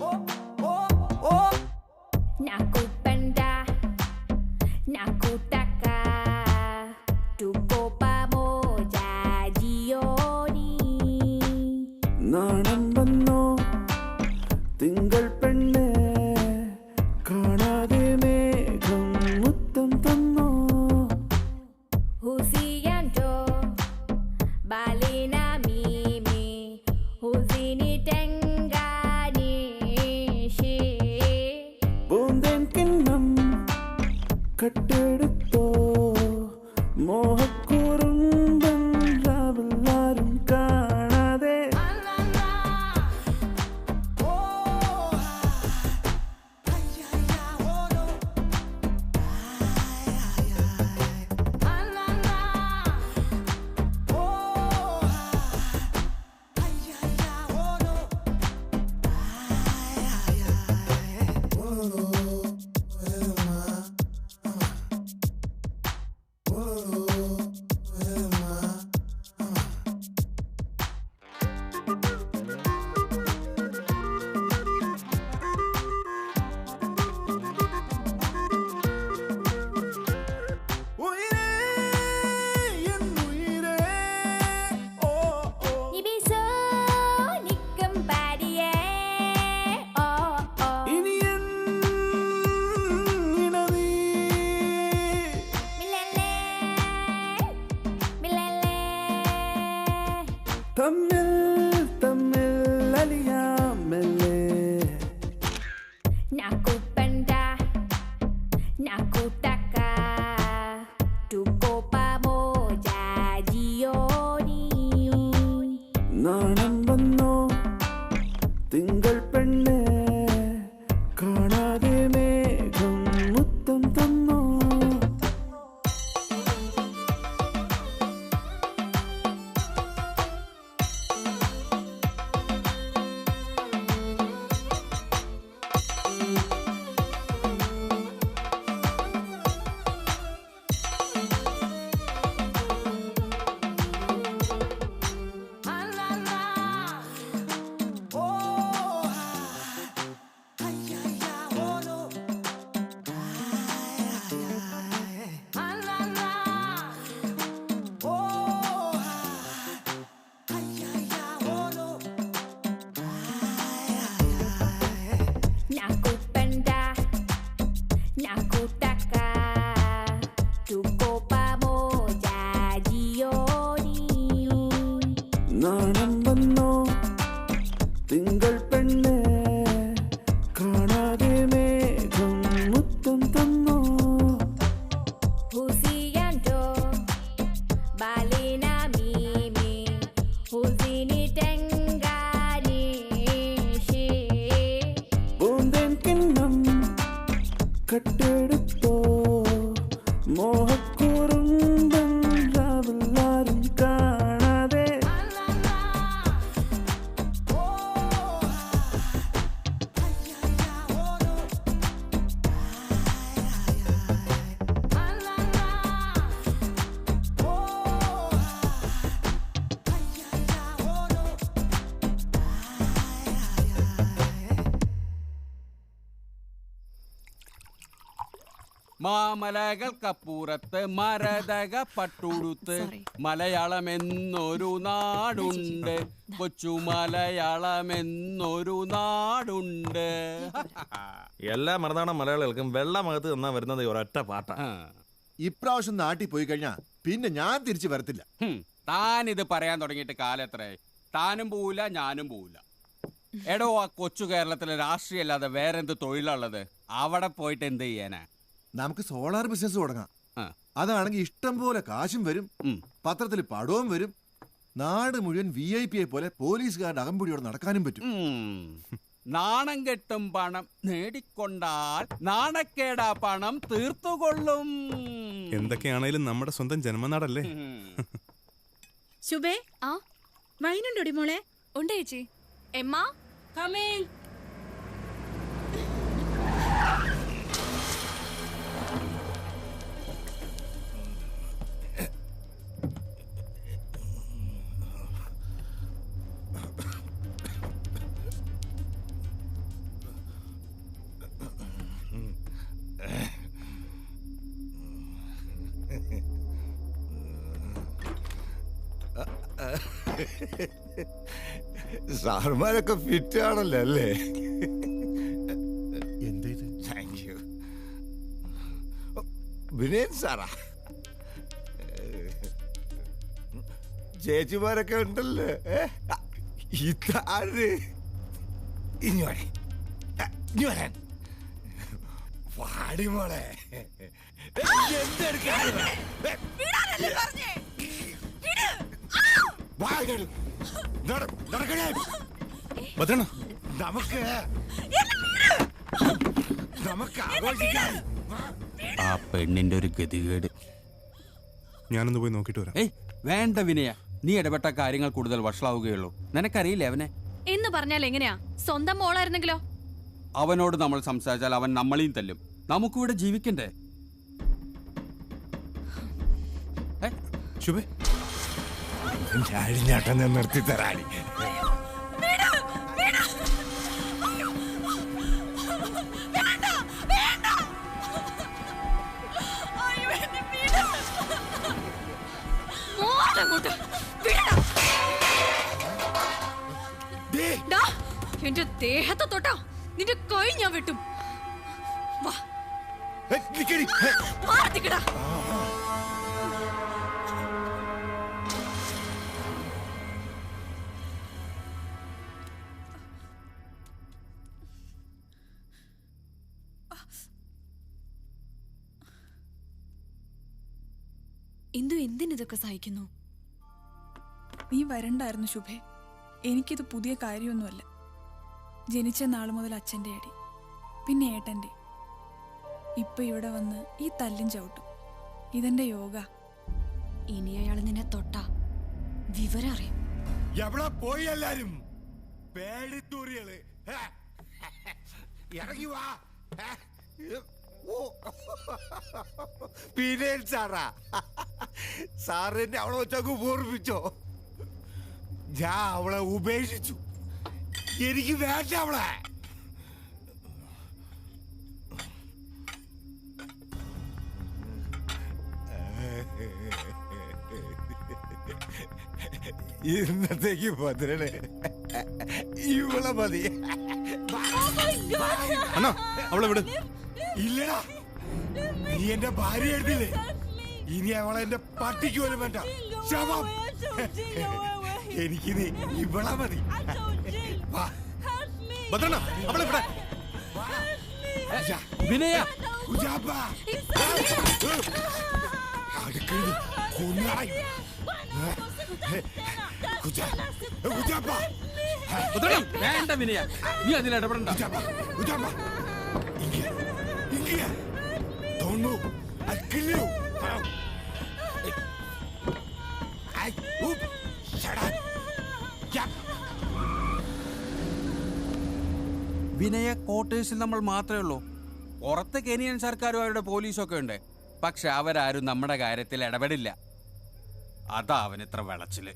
oh, oh, oh. Nakupenda, nakutaka. മോഹക്കുറുമ്പൻ രാവിലാരും കാണാതെ നാണം വന്നോ തിങ്കൾ പെണ്ണെ കാണാതെ മേഘം മുത്തം തന്നോ നാണം വന്നോ തിങ്കൾ പെണ്ണെ കാണാതെ മേഘം മുത്തം തന്നോ പൂന്തേൻ കിണ്ണം കട്ടെടുത്തോ മോഹക്കുറുമ്പൻ രാവിലാരും കാണാതെ മാമലകൾക്കപ്പുറത്ത് മരതക പട്ടുടുത്ത് മലയാളം എന്നൊരു നാടുണ്ട്, കൊച്ചു മലയാളം എന്നൊരു നാടുണ്ട്. എല്ലാ മറുനാടൻ മലയാളികൾക്കും വെള്ളമകത്ത് തന്നാ വരുന്നത് ഒരൊറ്റ പാട്ടാ. ഇപ്രാവശ്യം നാട്ടിൽ പോയി കഴിഞ്ഞാൽ പിന്നെ ഞാൻ തിരിച്ചു വരത്തില്ല. താനിത് പറയാൻ തുടങ്ങിയിട്ട് കാലം എത്രയായി? താനും പോവില്ല, ഞാനും പോവില്ല. എടോ, ആ കൊച്ചു കേരളത്തിലെ രാഷ്ട്രീയം അല്ലാതെ വേറെന്ത് തൊഴിലുള്ളത്? അവിടെ പോയിട്ട് എന്ത് ചെയ്യാനാ? നമുക്ക് സോളാർ ബിസിനസ് തുടങ്ങാം. അതാണെങ്കിൽ ഇഷ്ടം പോലെ കാശും വരും, പത്രത്തിൽ പടവും വരും, നാട് മുഴുവൻ VIP പോലെ പോലീസുകാരുടെ അകമ്പടിയോടെ നടക്കാനും പറ്റും. നാണം കെട്ടും പണം നേടിക്കൊണ്ടാൽ നാണക്കേടാ പണം തീർത്തുകൊള്ളും. എന്തൊക്കെയാണേലും നമ്മുടെ സ്വന്തം ജന്മനാടല്ലേ. ശുഭേ, വൈനുണ്ടോടി മോളെ? ഉണ്ട് ചേച്ചി. Emma coming. സാർമാരൊക്കെ ഫിറ്റ് ആണല്ലോ അല്ലേ? Thank you. വിനയൻ സാറാ, ചേച്ചിമാരൊക്കെ ഉണ്ടല്ലോ. ഇതാര്? ഇനി വരാൻ പാടി മോളെ. എന്തെടുക്കാ ഭദ്രണ്ണ നമുക്ക് നമുക്ക് ആഘോഷിക്കാം. ആ പെണ്ണിന്റെ ഒരു ഗതികേട്. ഞാനൊന്ന് പോയി നോക്കിയിട്ട് വരാം. ഏയ് വേണ്ട വിനയ, നീ ഇടപെട്ട കാര്യങ്ങൾ കൂടുതൽ വഷളാവുകയുള്ളൂ. നിനക്കറിയില്ലേ അവനെ? എന്ന് പറഞ്ഞാൽ എങ്ങനെയാ? സ്വന്തം മോളായിരുന്നെങ്കിലോ? അവനോട് നമ്മൾ സംസാരിച്ചാൽ അവൻ നമ്മളെയും തല്ലും. നമുക്കിവിടെ ജീവിക്കണ്ടേ? ശുഭേ, അഴിഞ്ഞാട്ടം ഞാൻ നിർത്തി തരാടി. എന്റെ ദേഹത്തെ തൊട്ടാ നിന്റെ കൈ ഞാൻ വെട്ടും. വാ. മാറ്റിക്കടാ. എന്തിനിതൊക്കെ സഹിക്കുന്നു? നീ വരണ്ടായിരുന്നു ശുഭേ. എനിക്കിത് പുതിയ കാര്യമൊന്നുമല്ല. ജനിച്ച നാൾ മുതൽ അച്ഛൻ്റെ അടി, പിന്നെ ഏട്ടൻ്റെ, ഇപ്പൊ ഇവിടെ വന്ന് ഈ തല്ലും ചവിട്ടും. ഇതെന്റെ യോഗ. ഇനി അയാൾ നിന്നെ തൊട്ടാ വിവരം അറിയും. എവിടെ പോയി എല്ലാരും? പേടിത്തൂറികള് ഇറങ്ങി വാ. പിന്നെ സാറാ, സാറിനെ അവളെ വെച്ചങ്ങ് ഓർമ്മിച്ചോ? ഞാൻ അവളെ ഉപേക്ഷിച്ചു. എനിക്ക് വേണ്ട അവളെ. ഇന്നത്തേക്ക് ഭദ്രനെ ഇവളെ മതി. അവളെ വിട്. ഇല്ലടാ, നീ എന്റെ ഭാര്യ എടുത്തില്ലേ? ഇനി അവളെ എന്റെ പട്ടിക്ക് പോലും വേണ്ട. ശവം. എനിക്ക് നീ ഇവളെ മതി. ഭദ്രണ്ണ, അവളെ ഇവിടെ. വിനയ, അടുക്കളയിൽ കൊന്നായി. വേണ്ട വിനയ, നീ അതിൽ ഇടപെടണ്ട. വിനയ, ക്വാർട്ടേഴ്സിൽ നമ്മൾ മാത്രമേ ഉള്ളൂ. പുറത്ത് കെനിയൻ സർക്കാരും അവരുടെ പോലീസും ഒക്കെ ഉണ്ട്. പക്ഷെ അവരാരും നമ്മുടെ കാര്യത്തിൽ ഇടപെടില്ല. അതാ അവനിത്ര വിളച്ചില്.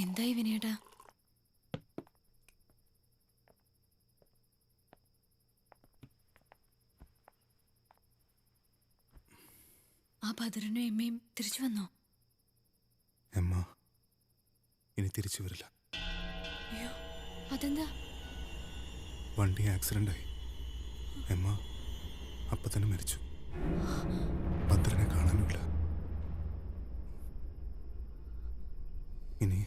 എന്തായി വിനയേട്ടാ? ആ ഭദ്രനും എമ്മയും തിരിച്ചു വന്നോ? എമ്മ ഇനി തിരിച്ചു വരില്ല. അയ്യോ, അതെന്താ? വണ്ടി ആക്സിഡന്റ് ആയി. എമ്മ അപ്പൊ തന്നെ മരിച്ചു. ഭദ്രനെ കാണാനുമില്ല. ഇനി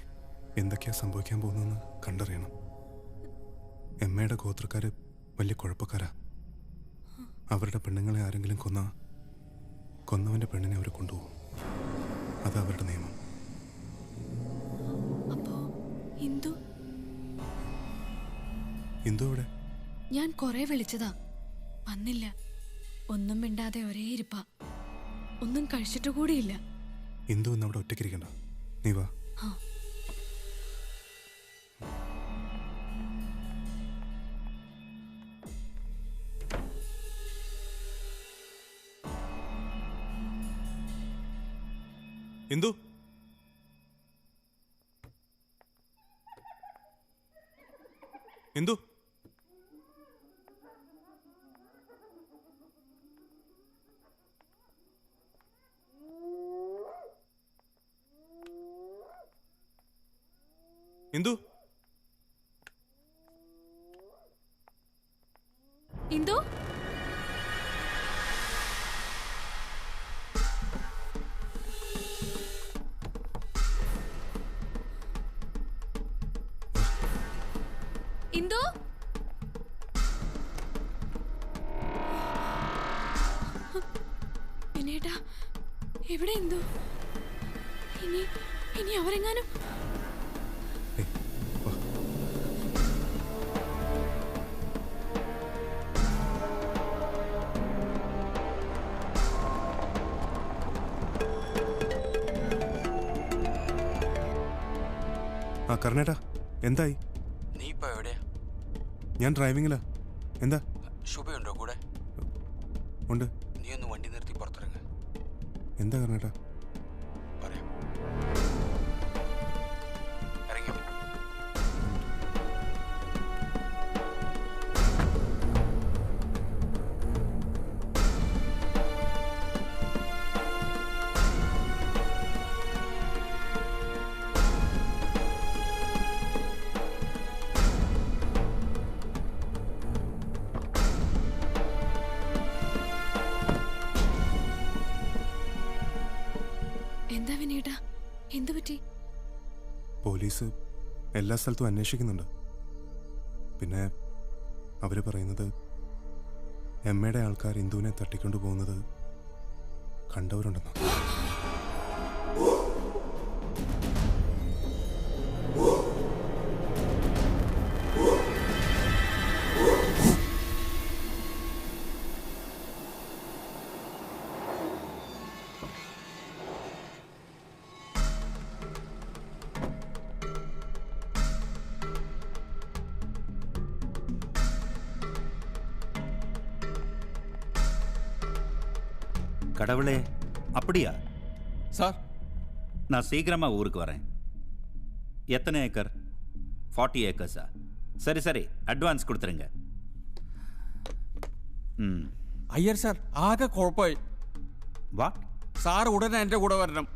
എന്തൊക്കെയാ സംഭവിക്കാൻ പോകുന്നതെന്ന് കണ്ടറിയണം. എമ്മയുടെ ഗോത്രക്കാര് വലിയ കുഴപ്പക്കാരാ. അവരുടെ പെണ്ണുങ്ങളെ ആരെങ്കിലും കൊന്നവന്റെ പെണ്ണിനെ അവർ കൊണ്ടുപോകും. അത് അവരുടെ നിയമം. ഇന്ദു ഇവിടെ ഞാൻ കൊറേ വിളിച്ചതാ, വന്നില്ല. ഒന്നും മിണ്ടാതെ ഒരേ ഇരിപ്പാ. ഒന്നും കഴിച്ചിട്ട് കൂടിയില്ല. ഇന്ദു ഇന്ന് അവിടെ ഒറ്റയ്ക്കിരിക്കണ്ട. നീ വാ. ഇന്ദു, ഇന്ദു, ഇന്ദു, ഇന്ദു വിനേട്ടാ എവിടെ ഇന്ദു? ഇനി അവരെങ്ങാനും ആ കർണേട്ടാ എന്തായി? നീ ഇപ്പൊ എവിടെയാ? ഞാൻ ഡ്രൈവിങ്ങിലാ. എന്താ? ശുഭയുണ്ടോ കൂടെ? ഉണ്ട്. നീ ഒന്ന് വണ്ടി നിർത്തി പുറത്തിറങ്ങ. എന്താ കർണേട്ടാ? പറയാം. ഇറങ്ങിയോ? എന്താ വിനേട്ടാ, എന്തു പറ്റി? പോലീസ് എല്ലാ സ്ഥലത്തും അന്വേഷിക്കുന്നുണ്ട്. പിന്നെ അവര് പറയുന്നത് എമ്മയുടെ ആൾക്കാർ ഇന്ദുവിനെ തട്ടിക്കൊണ്ടു പോകുന്നത് കണ്ടവരുണ്ടെന്ന്. கடவுளே, அப்படியா சார்? நான் சீக்கிரமாக ஊருக்கு வரேன். எத்தனை ஏக்கர்? 40 ஏக்கர்ஸா? சரி சரி, அட்வான்ஸ் கொடுத்துருங்க. അയ്യർ സാർ, ആകെ കുഴപ്പമായി. വാ സാർ ഉടനെ എൻ്റെ കൂടെ വരണം.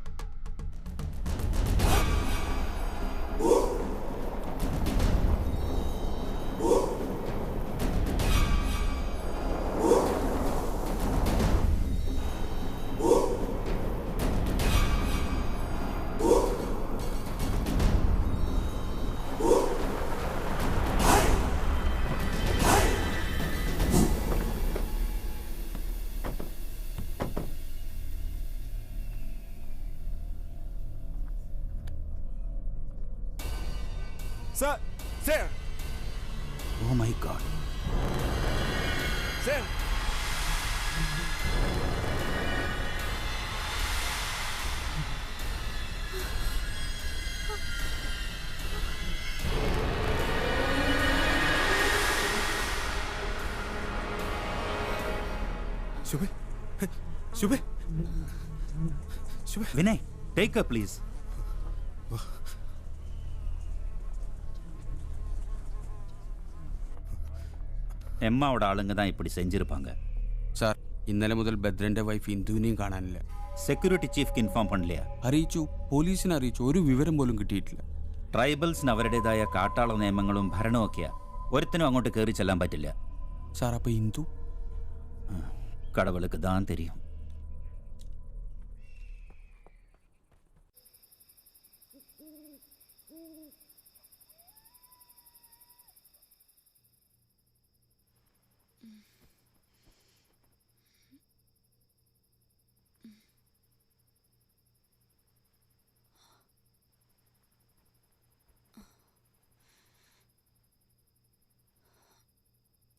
Sir! Sir! Oh my God! Sir! ശുഭേ, ശുഭേ, ശുഭേ. Vinay, take her please. எம்மாவோட ஆளுங்க தான் இப்படி செஞ்சிருப்பாங்க. സാർ, ഇന്നലെ മുതൽ ബദ്രന്റെ വൈഫ് ഇന്ദുവിനെയും കാണാനില്ല. സെക്യൂരിറ്റി ചീഫ്ക്ക് ഇൻഫോം പണില്ലയാ? അറിയിച്ചു, പോലീസിനെ അറിയിച്ചു, ഒരു വിവരം പോലും കിട്ടിയിട്ടില്ല. ട്രൈബൽസിന് അവരുടേതായ കാട്ടാള നിയമങ്ങളും ഭരണവും ഒക്കെയാ. ഒരുത്തിനും അങ്ങോട്ട് കയറി ചെല്ലാൻ പറ്റില്ല. സാർ, അപ്പൊ ഇന്ദു? கடவுளுக்கு தான் தெரியும்.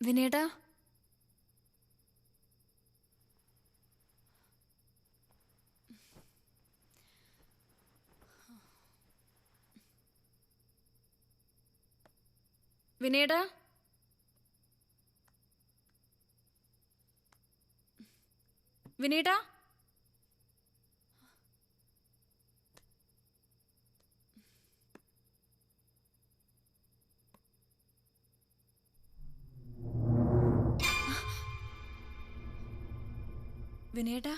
വിനേട്ടാ, വിനേട്ടാ, വിനേട്ടാ, വിനേട്ടാ.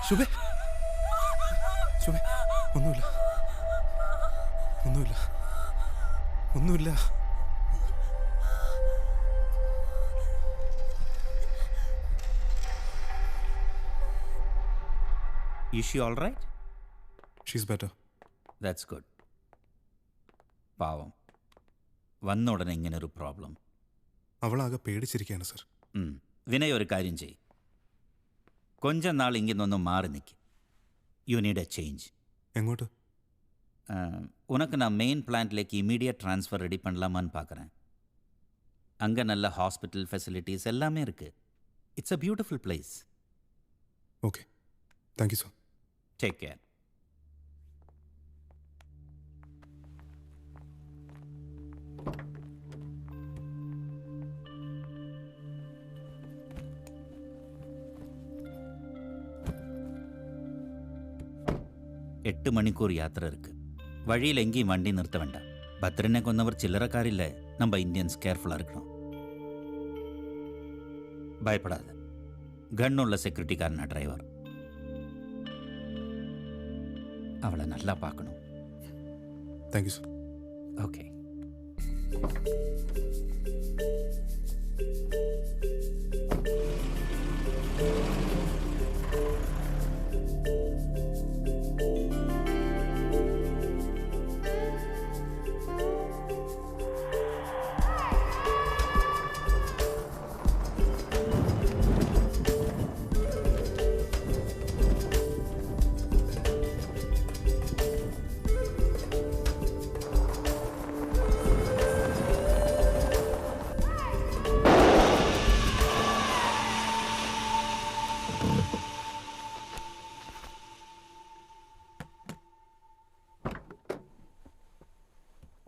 ശുഭേ, ശുഭേ, ഒന്നുമില്ല, ഒന്നുമില്ല, ഒന്നുമില്ല. Is she all right? She's better. That's good. പാവം വന്ന ഉടനെ ഇങ്ങനെ ഒരു പ്രോബ്ലം. അവളാകെ പേടിച്ചിരിക്കുകയാണ് സർ. വിനയ് ഒരു കാര്യം ചെയ്യും, கொஞ்ச നാൾ ഇങ്ങനൊന്ന് മാറി നിൽക്കും. You need A change. എങ്ങോട്ട്? உனக்கு நான் மெயின் பிளான்ட்லேக்கு இமீடியட் ட்ரான்ஸ்ஃபர் ரெடி பண்ணலாமான்னு பார்க்குறேன். அங்கே நல்ல ஹாஸ்பிட்டல் ஃபெசிலிட்டிஸ் எல்லாமே இருக்குது. It's a beautiful place. Okay, thank you sir. Take care. എട്ട് മണിക്കൂർ യാത്ര இருக்கு. வழியில் எங்கேயும் வண்டி நிறுத்த வேண்டாம். பத்ரனை கொன்னவர் சில்லறக்காரில்லை. நம்ம இந்தியன்ஸ் கேர்ஃபுல்லாக இருக்கணும். பயப்படாத. கன்னுள்ள செக்யூரிட்டிக்காரனா டிரைவர். அவளை நல்லா பார்க்கணும். Thank you sir. Okay.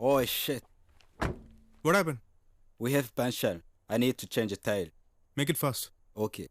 Oh shit. What happened? We have puncture. I need to change a tire. Make it fast. Okay.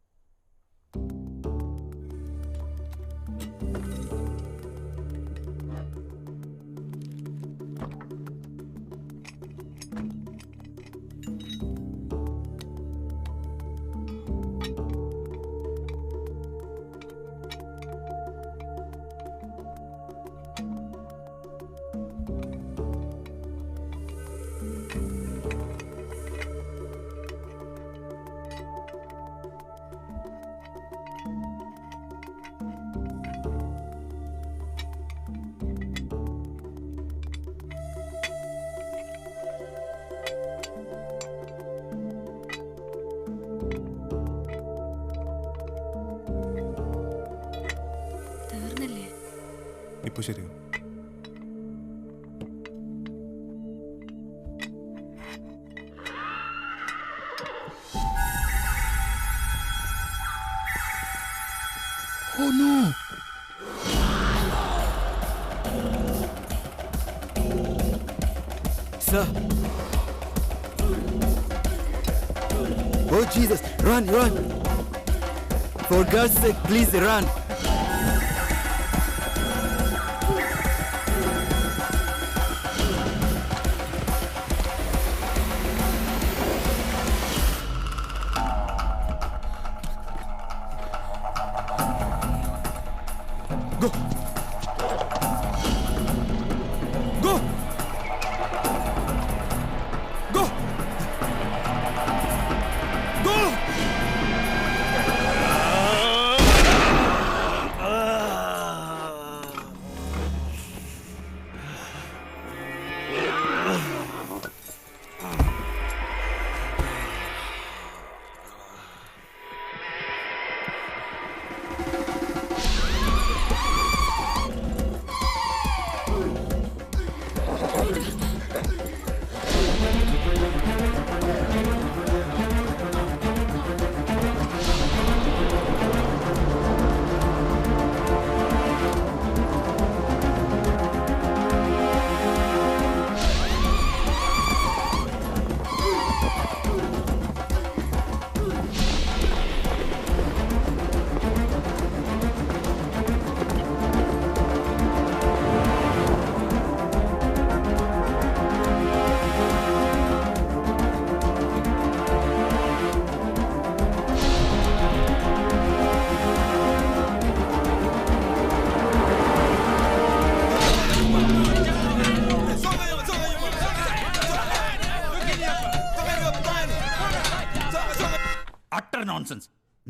ഇപ്പോൾ ശരിയോ? Oh no! Sir! Oh Jesus! Run, run! For God's sake, please run!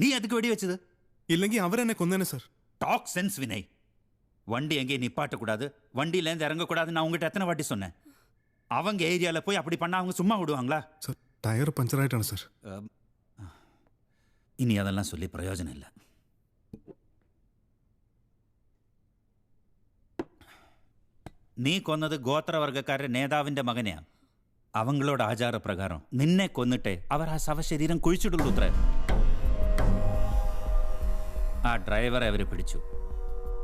നീ അതൊക്കെ വെടി വെച്ചത്? ഇല്ലെങ്കിൽ അവരെന്നെ കൊന്നേനെ sir. Talk sense Vinay. வண்டி எங்கேயும் நிப்பாட்டக்கூடாது, வண்டியிலேருந்து இறங்கக்கூடாது. நான் உங்ககிட்ட எத்தனை வாட்டி சொன்னேன்? அவங்க ஏரியாவில் போய் அப்படி பண்ணால் அவங்க சும்மா விடுவாங்களா? சார் டயர் பஞ்சர் ஆகிட்டாണ് சார். இனி அதெல்லாம் சொல்லி பிரயோஜனம் இல்லை. നീ കൊന്നത് ഗോത്രവർഗക്കാരുടെ നേതാവിന്റെ മകനെയാ. അവങ്ങളോട് ആചാരപ്രകാരം നിന്നെ കൊന്നിട്ടേ അവർ ആ ശവശരീരം കുഴിച്ചിടുള്ളൂ അത്രേ. ആ ഡ്രൈവറെ അവർ പിടിച്ചു.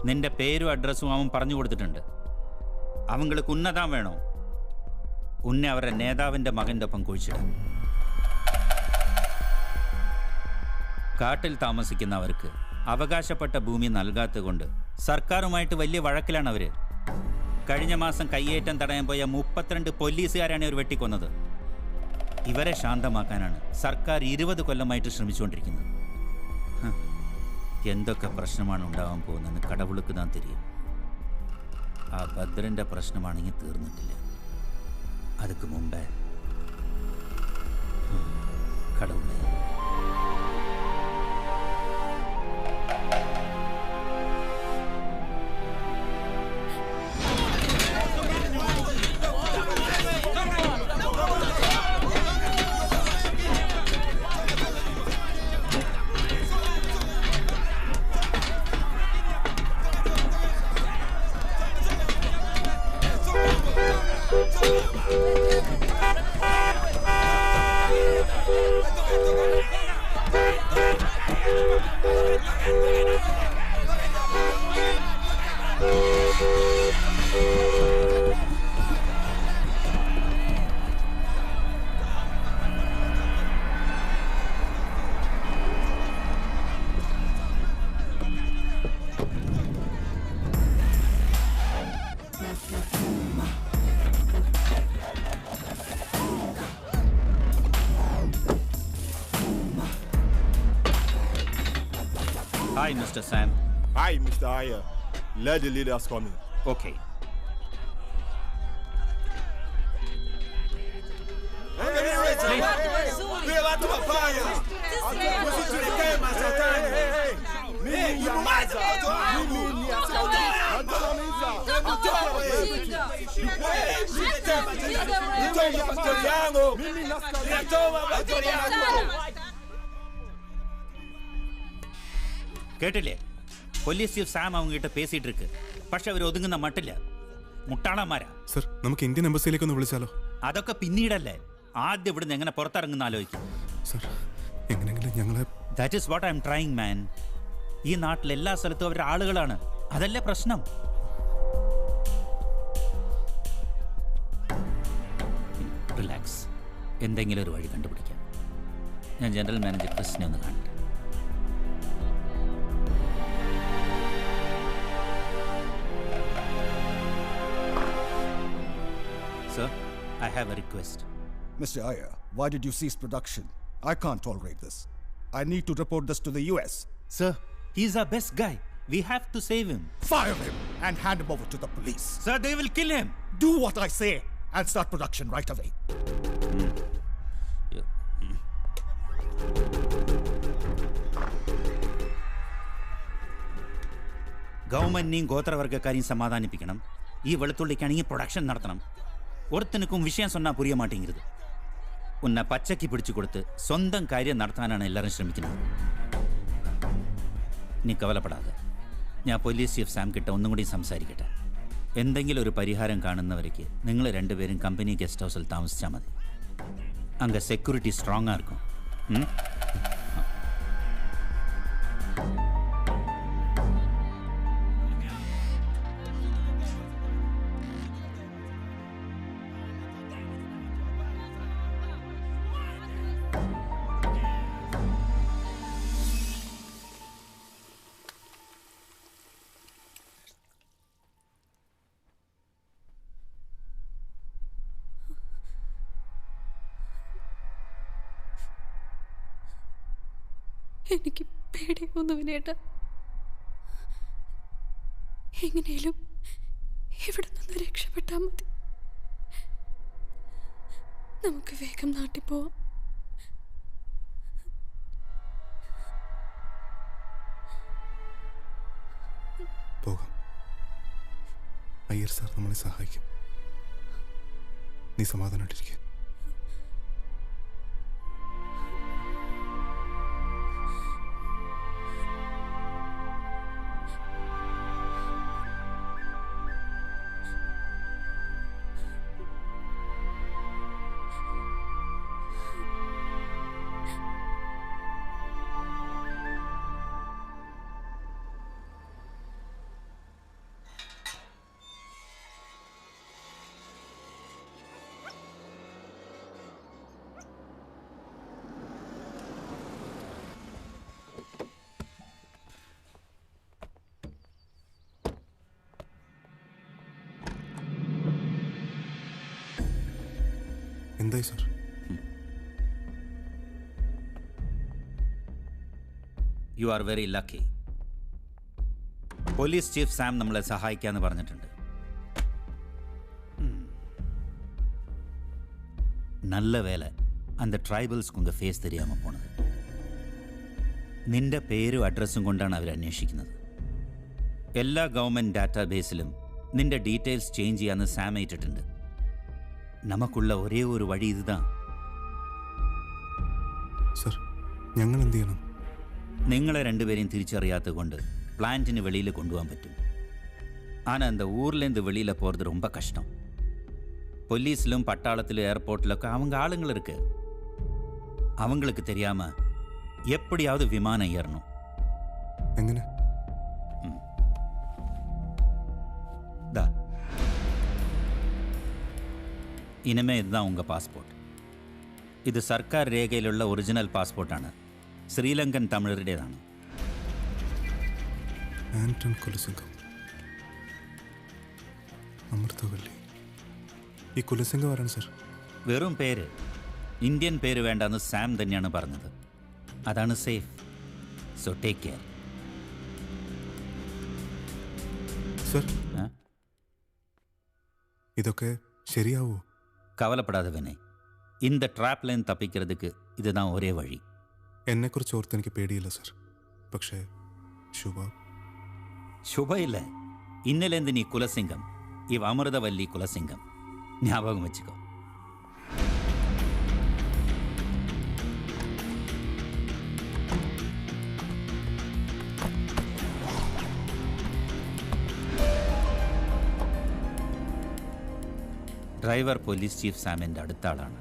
നിന്റെ പേരും അഡ്രസ്സും അവൻ പറഞ്ഞു കൊടുത്തിട്ടുണ്ട്. അവങ്ങൾക്ക് ഉന്നതാൻ വേണോ? ഉന്നെ അവരുടെ നേതാവിന്റെ മകന്റെ ഒപ്പം കുഴിച്ചിടാൻ. കാട്ടിൽ താമസിക്കുന്നവർക്ക് അവകാശപ്പെട്ട ഭൂമി നൽകാത്തതുകൊണ്ട് സർക്കാരുമായിട്ട് വലിയ വഴക്കിലാണ് അവർ. കഴിഞ്ഞ മാസം കയ്യേറ്റം തടയാൻ പോയ 32 പോലീസുകാരാണ് ഇവർ വെട്ടിക്കൊന്നത്. ഇവരെ ശാന്തമാക്കാനാണ് സർക്കാർ 20 കൊല്ലമായിട്ട് ശ്രമിച്ചുകൊണ്ടിരിക്കുന്നത്. എന്തൊക്കെ പ്രശ്നമാണ് ഉണ്ടാവാൻ പോകുന്നതെന്ന് കടവുളുക്ക് താൻ തിരിയും. ആ ഭദ്രൻ്റെ പ്രശ്നമാണെങ്കിൽ തീർന്നിട്ടില്ല. അതുക്ക് മുമ്പേ കടവുളെ Hi, Mr. Sam. Hi, Mr. Ayer. Let the leaders come in. Okay. കേട്ടില്ലേ? പോലീസ് ചീഫ് സാം അവங்கிட்ட പേസിട്ട് ഇருக்கு. പക്ഷെ അവർ ഒതുങ്ങുന്ന മട്ടില്ല. മുട്ടാളന്മാരാ. സർ നമുക്ക് ഇന്ത്യൻ എംബസിയിലേക്ക് ഒന്ന് വിളിച്ചാലോ? അതൊക്കെ പിന്നീടല്ലേ. ആദ്യം ഇവിടുന്ന് എങ്ങനെ പുറത്തിറങ്ങുന്ന ആലോചിക്കും. സർ എങ്ങനെയെങ്കിലും ഞങ്ങളെ that is what I am trying man. ഈ നാട്ടിൽ എല്ലാ സ്ഥലത്തും അവരുടെ ആളുകളാണ്. അതല്ലേ പ്രശ്നം. റിലാക്സ്. എന്തെങ്കിലും ഒരു വഴി കണ്ടുപിടിക്കാം. ഞാൻ ജനറൽ മാനേജർ ക്രിസ്റ്റിനെ ഒന്ന് കാണട്ടെ. Sir, I have a request. Mr. Ayer, why did you cease production? I can't tolerate this. I need to report this to the US. Sir, he's our best guy. We have to save him. Fire him and hand him over to the police. Sir, they will kill him. Do what I say and start production right away. ഗവൺമെന്റിനെയും ഗോത്രവർഗക്കാരെയും സമാധാനിപ്പിക്കണം. ഈ വെളുത്തുള്ളിക്കാണെങ്കിൽ production നടത്തണം. ഒരുത്തനുക്കും വിഷയം சொன்னா புரிய மாட்டேங்கிறது. ഉന്നെ പച്ചയ്ക്ക് പിടിച്ചു കൊടുത്ത് സ്വന്തം കാര്യം നടത്താനാണ് എല്ലാവരും ശ്രമിക്കുന്നത്. നീ കവലപ്പെടാതെ. ഞാൻ പോലീസ് ചീഫ് സാം കിட்ட ഒന്നും കൂടി സംസാരിക്കട്ടെ. എന്തെങ്കിലും ഒരു പരിഹാരം കാണുന്നവരേക്ക് നിങ്ങൾ രണ്ടുപേരും കമ്പനി ഗസ്റ്റ് ഹൗസിൽ താമസിച്ചാൽ മതി. അங்கே സെക്യൂരിറ്റി സ്ട്രോങ്ങാக இருக்கும். എനിക്ക് പേടിയൊന്നും വിനേട്ട. എങ്ങനെയും ഇവിടെ നിന്ന് രക്ഷപ്പെട്ടാൽ മതി. നമുക്ക് വേഗം നാട്ടിൽ പോവാം. നായർ സാർ നമ്മളെ സഹായിക്കും. നീ സമാധാനമായിട്ടിരിക്കുക. എന്തായി sir? You are very lucky. Police chief Sam നമ്മളെ സഹായിക്കാന്ന് പറഞ്ഞിട്ടുണ്ട്. நல்ல வேலை அந்த ட்ரைபல்ஸ்க்கு உங்கள் ஃபேஸ் தெரியாமல் போனது. നിന്റെ പേരും അഡ്രസ്സും കൊണ്ടാണ് അവർ അന്വേഷിക്കുന്നത്. എല്ലാ ഗവൺമെൻറ് ഡാറ്റാബേസിലും നിന്റെ ഡീറ്റെയിൽസ് ചേഞ്ച് ചെയ്യാന്ന് സാം ഏറ്റിട്ടുണ്ട്. നമുക്കുള്ള ഒരേ ഒരു വഴി ഇതുதான். സർ, ഞങ്ങൾ എന്ത് ചെയ്യണം? നിങ്ങളെ രണ്ടുപേരെയും തിരിച്ചറിയാത്തത് കൊണ്ട് പ്ലാന്റിന് വെളിയിൽ കൊണ്ടുപോകാൻ പറ്റും. ஆனால் அந்த ஊர்லேருந்து வெளியில் போகிறது ரொம்ப கஷ்டம். போலீஸ்லும் பட்டாளத்திலும் ஏர்போர்ட்லൊക്കെ அவங்க ஆளுங்கள் இருக்கு. அவங்களுக்கு தெரியாம எப்படியாவது விமானம் ஏறணும். എങ്ങനെ? ദാ ഇനിമേ ഇതാ ഉങ്ക പാസ്പോർട്ട്. ഇത് സർക്കാർ രേഖയിലുള്ള ഒറിജിനൽ പാസ്പോർട്ടാണ്. ശ്രീലങ്കൻ തമിഴരുടേതാണ്. ആന്റൺ കുലസിംഗം, അമൃതവല്ലി. ഈ കുലസിംഗം ആരാണ് സർ? വെറും പേര്, ഇന്ത്യൻ പേര് വേണ്ടെന്ന് സാം തന്നെയാണ് പറഞ്ഞത്. അതാണ് safe. So take care. Sir, ഇതൊക്കെ ശരിയാവോ? കവലപ്പെടാതെ വിനയ്. இந்த ട്രാപ്പ്ലേന്ന് തപ്പിக்கிறதுக்கு இதுதான் ഒരേ വഴി. എന്നെക്കുറിച്ച് ഓർത്ത് എനിക്ക് പേടിയില്ല സർ. പക്ഷേ ശുഭയില്ല. ഇന്നലെന്ത് നീ കുലസിംഗം, ഇവ അമൃതവല്ലി കുലസിംഗം. ஞாபகம் வச்சுக்கோ. ഡ്രൈവർ പോലീസ് ചീഫ് സാമിൻ്റെ അടുത്ത ആളാണ്.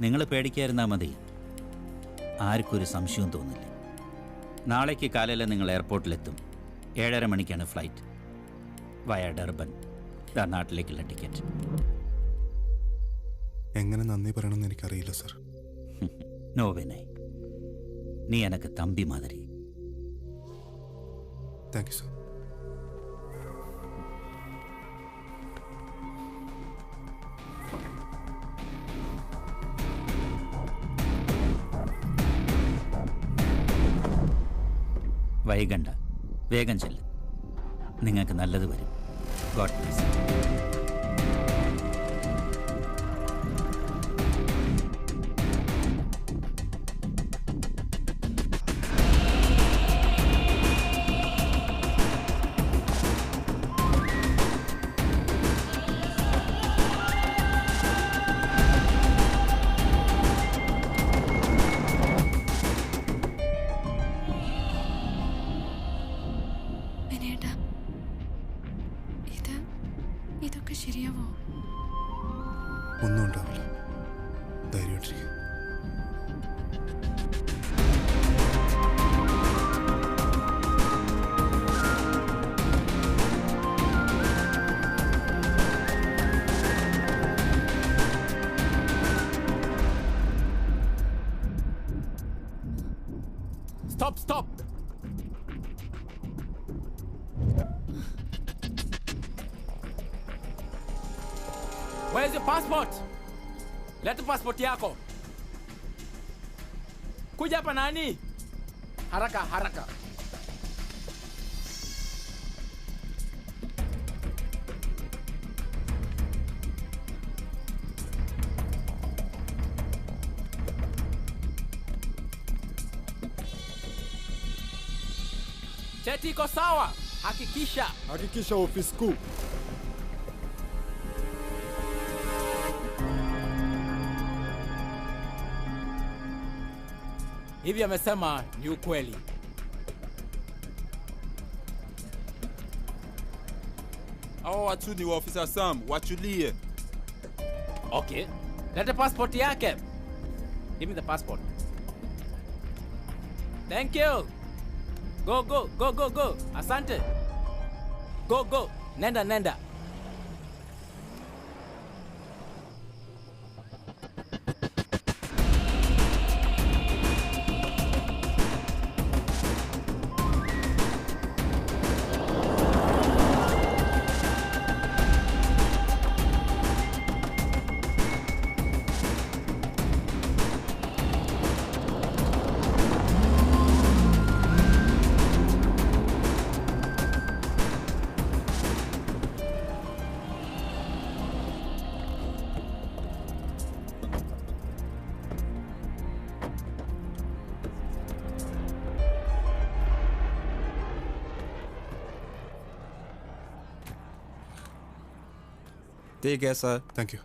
നിങ്ങൾ പേടിക്കാതിരുന്നാൽ മതി. ആർക്കും ഒരു സംശയവും തോന്നില്ല. നാളേക്ക് കാലയിൽ നിങ്ങൾ എയർപോർട്ടിലെത്തും. 7:30 മണിക്കാണ് ഫ്ലൈറ്റ് വയ ഡർബൻ. നാട്ടിലേക്കുള്ള ടിക്കറ്റ്. എങ്ങനെ നന്ദി പറയണമെന്ന് എനിക്കറിയില്ല സർ. നോ വിനയ്, നീ എനക്ക് തമ്പി മാതിരി. Thank you sir. വൈകണ്ട, വേഗം ചെല്ല്. നിങ്ങൾക്ക് നല്ലത് വരും. God bless. ഇതൊക്കെ ശരിയാവോ? ഒന്നും ഉണ്ടാവില്ല. ധൈര്യമായിട്ടിരിക്കുക. Stop! Where's your passport? Leta passport yako. Kuja hapa nani? Haraka. Cheti iko sawa? Hakikisha ofisi kuu. Hivi amesema ni ukweli. Hao watu ni waofisa Sam, wachulie. Okay. Leta passport yake. Give me the passport. Thank you. Go. Asante. Go. Nenda. ठीक है sir. Thank you.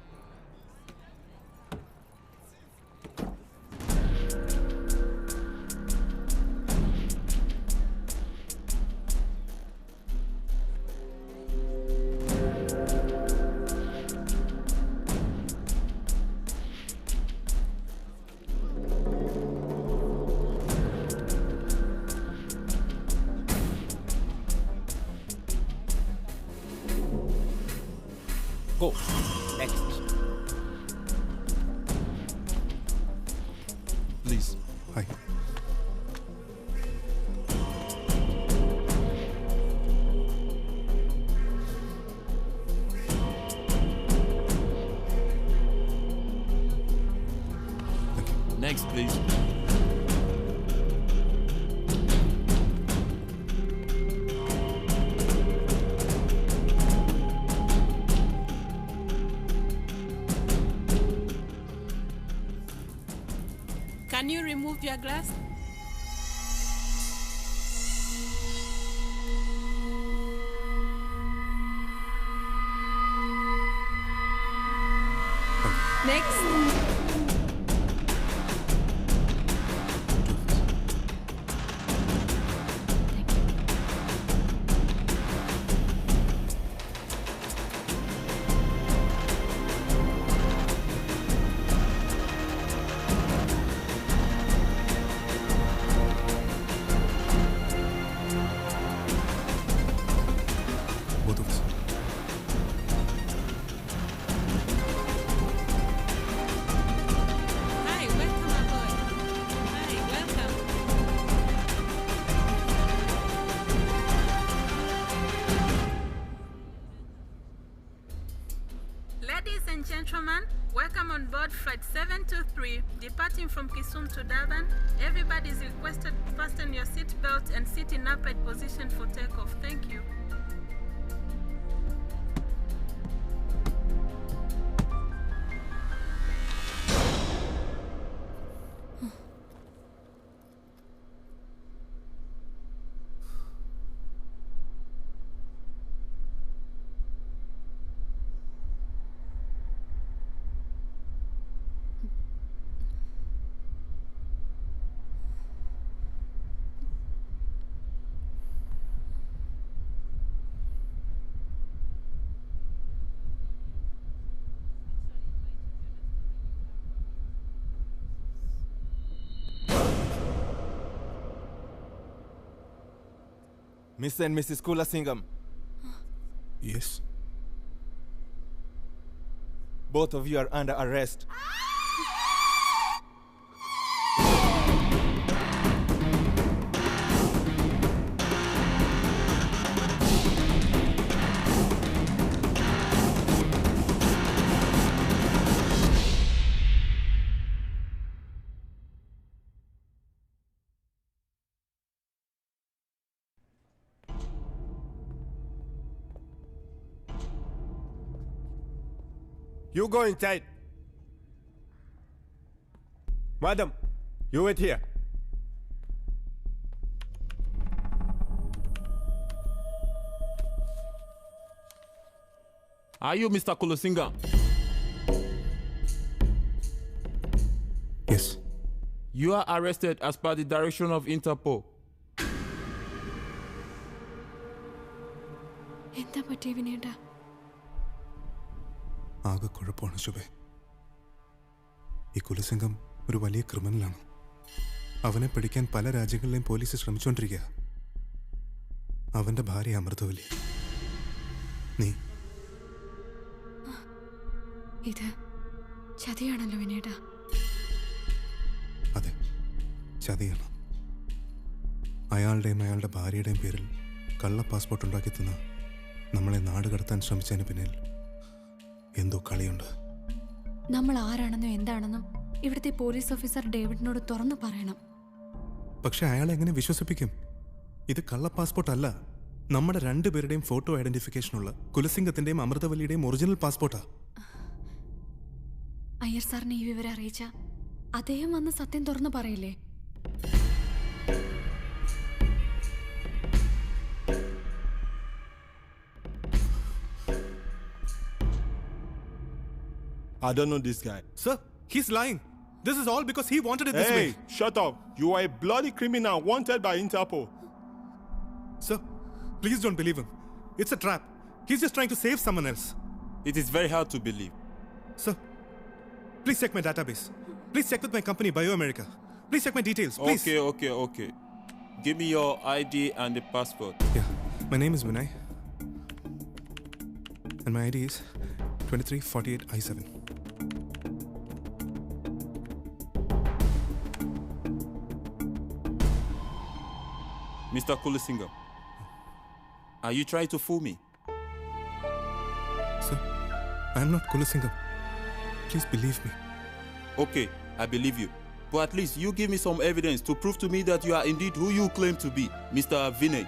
Go. Next. Please. Hi. Next, please. Can you remove your glass? Next. Both of us. Hi, welcome aboard. Hi, welcome. Ladies and gentlemen, welcome on board flight 723, departing from Kisumu to Durban. Everybody is requested to fasten your seat belt and sit in upright position for takeoff. Thank you. Mr. and Mrs. Kulasingham. Yes. Both of you are under arrest. You go inside. Madam, you wait here. Are you Mr. Kulusinga? Yes. You are arrested as per the direction of Interpol. എന്താ പറ്റിയ വിനേട്ടാ? ആകെ കുഴപ്പമാണ് ശുഭേ. ഈ കുലസിംഗം ഒരു വലിയ ക്രിമിനലാണ്. അവനെ പിടിക്കാൻ പല രാജ്യങ്ങളിലെയും പോലീസ് ശ്രമിച്ചുകൊണ്ടിരിക്കുക. അവന്റെ ഭാര്യ അമൃതവല്ലി. നീ ഇത് ചതിയാണല്ലോ വിനേട്ടാ. അതെ, ചതിയാണ്. അയാളുടെയും അയാളുടെ ഭാര്യയുടെയും പേരിൽ കള്ള പാസ്പോർട്ട് ഉണ്ടാക്കി തന്ന നമ്മളെ നാട് കടത്താൻ ശ്രമിച്ചതിന് പിന്നിൽ എന്തോ കളിയുണ്ട്. നമ്മൾ ആരാണെന്നും എന്താണെന്നും ഇവിടുത്തെ പോലീസ് ഓഫീസർ ഡേവിഡിനോട് തുറന്നു പറയണം. പക്ഷെ അയാളെ എങ്ങനെ വിശ്വസിപ്പിക്കും? ഇത് കള്ള പാസ്പോർട്ട് അല്ല, നമ്മുടെ രണ്ടുപേരുടെയും ഫോട്ടോ ഐഡന്റിഫിക്കേഷനുള്ള കുലസിംഗത്തിന്റെയും അമൃതവല്ലിയുടെയും ഒറിജിനൽ പാസ്പോർട്ടാ. അയ്യർ സാറിനെ ഈ വിവരം അറിയിച്ച അദ്ദേഹം വന്ന് സത്യം തുറന്നു പറയില്ലേ? I don't know this guy. Sir, he's lying. This is all because he wanted it this way. Hey, shut up. You are a bloody criminal wanted by Interpol. Sir, please don't believe him. It's a trap. He's just trying to save someone else. It is very hard to believe. Sir, please check my database. Please check with my company, BioAmerica. Please check my details, please. Okay. Give me your ID and the passport. Yeah, my name is Vinay. And my ID is 2348I7. Mr. Kulusinga, are you trying to fool me? Sir, I am not Kulusinga. Please believe me. Okay, I believe you. But at least you give me some evidence to prove to me that you are indeed who you claim to be, Mr. Vinay.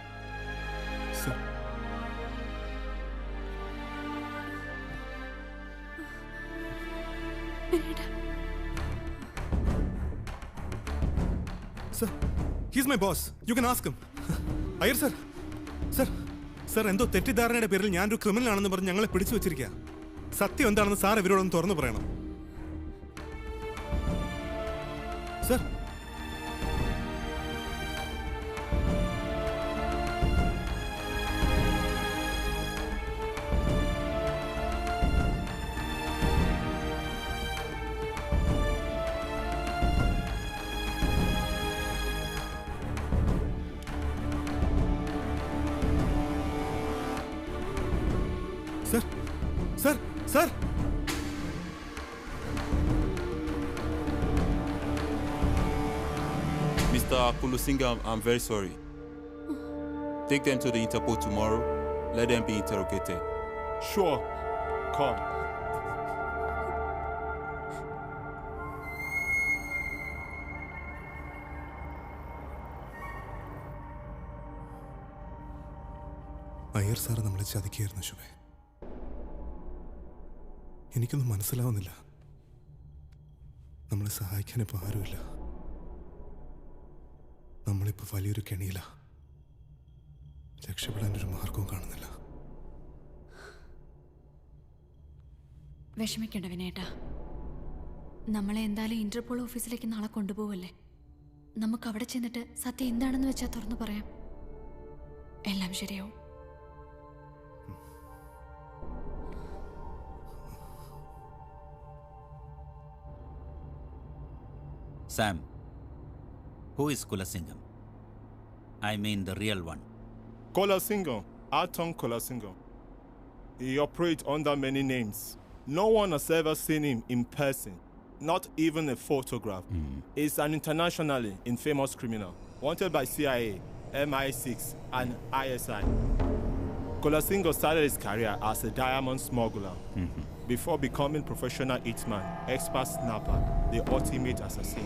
Sir. Sir, he's my boss. You can ask him. Ayer sir. Sir, എന്തോ തെറ്റിദ്ധാരണയുടെ പേരിൽ ഞാനൊരു criminal ആണെന്ന് പറഞ്ഞ് ഞങ്ങളെ പിടിച്ചു വെച്ചിരിക്കുക. സത്യം എന്താണെന്ന് സാർ ഇവരോടൊന്ന് തുറന്നു പറയണം. Sir, Sir! Mr. Kulusinga, I'm very sorry. Take them to the Interpol tomorrow. Let them be interrogated. Sure. Come. Iyer sir നമ്മളെ ചതിക്കുകയായിരുന്നു ശുഭേ. എനിക്കൊന്നും മനസ്സിലാവുന്നില്ല. നമ്മളെ സഹായിക്കാൻ ഇപ്പോൾ ആരുമില്ല. നമ്മളിപ്പോൾ വലിയൊരു കെണിയില്ല. രക്ഷപ്പെടാൻ ഒരു മാർഗവും കാണുന്നില്ല. വിഷമിക്കേണ്ട വിനേട്ടാ. നമ്മളെ എന്തായാലും ഇന്റർപോൾ ഓഫീസിലേക്ക് നാളെ കൊണ്ടുപോവല്ലേ. നമുക്ക് അവിടെ ചെന്നിട്ട് സത്യം എന്താണെന്ന് വെച്ചാൽ തുറന്നു പറയാം. എല്ലാം ശരിയാവും. Sam, who is Kulasingam? I mean the real one. Kulasingam, Aton Kulasingam. He operates under many names. No one has ever seen him in person, not even a photograph. He's an internationally infamous criminal, wanted by CIA, MI6, and ISI. Kulasingam started his career as a diamond smuggler before becoming professional hitman, expert snapper, the ultimate assassin.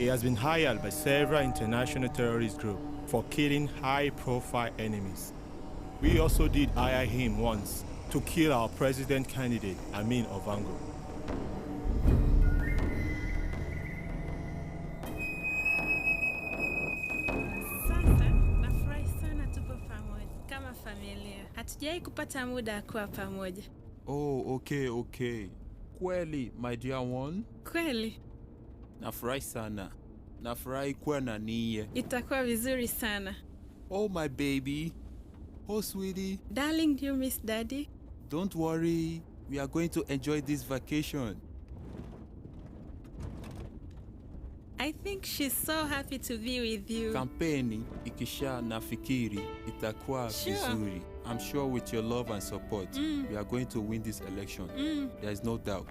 He has been hired by several international terrorist groups for killing high-profile enemies. We also did hire him once to kill our president candidate, Amin Ovango. Sasa nafurahi sana tupo pamoja kama familia. Hatujai kupata muda wa kuwa pamoja. Oh, okay. Kweli, my dear one. Kweli, Nafurahi sana. Nafurahi kuwa na niye. itakuwa vizuri sana. Oh, my baby. Oh, sweetie. Darling, do you miss Daddy? Don't worry. We are going to enjoy this vacation. I think she's so happy to be with you. Kampeni ikisha nafikiri itakuwa Sure. vizuri. I'm sure with your love and support, we are going to win this election. There is no doubt.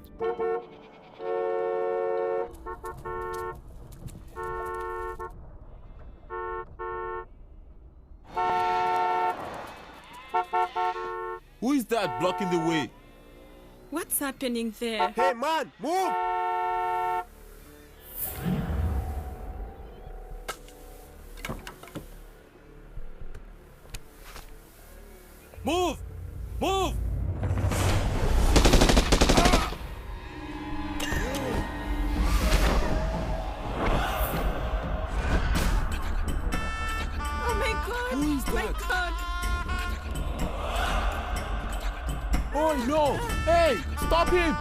Who is that blocking the way? What's happening there? Hey man, move! Move! Move! Oh my God! My God! Oh no! Hey, stop him!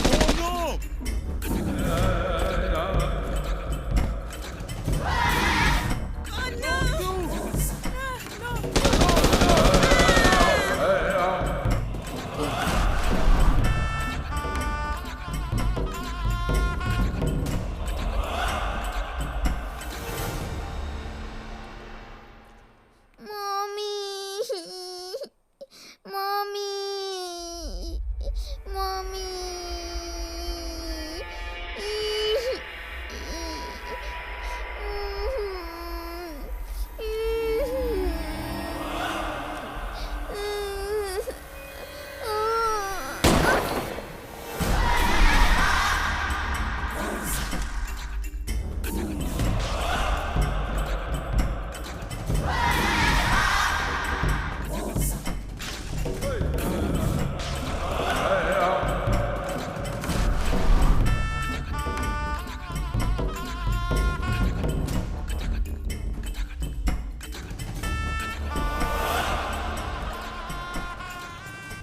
Oh no!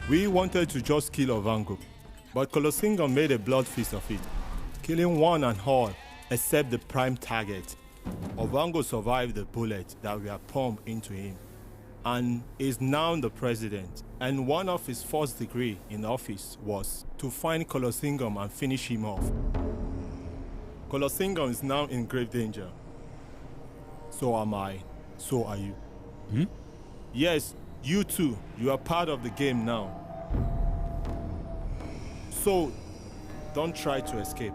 We wanted to just kill Ovango, but Kolosingam made a blood feast of it, killing one and all except the prime target. Ovango survived the bullet that were pumped into him and is now the president. And one of his first degree in office was to find Kolosingam and finish him off. Kolosingam is now in grave danger. So am I. So are you. Yes, you too. You are part of the game now. So, don't try to escape.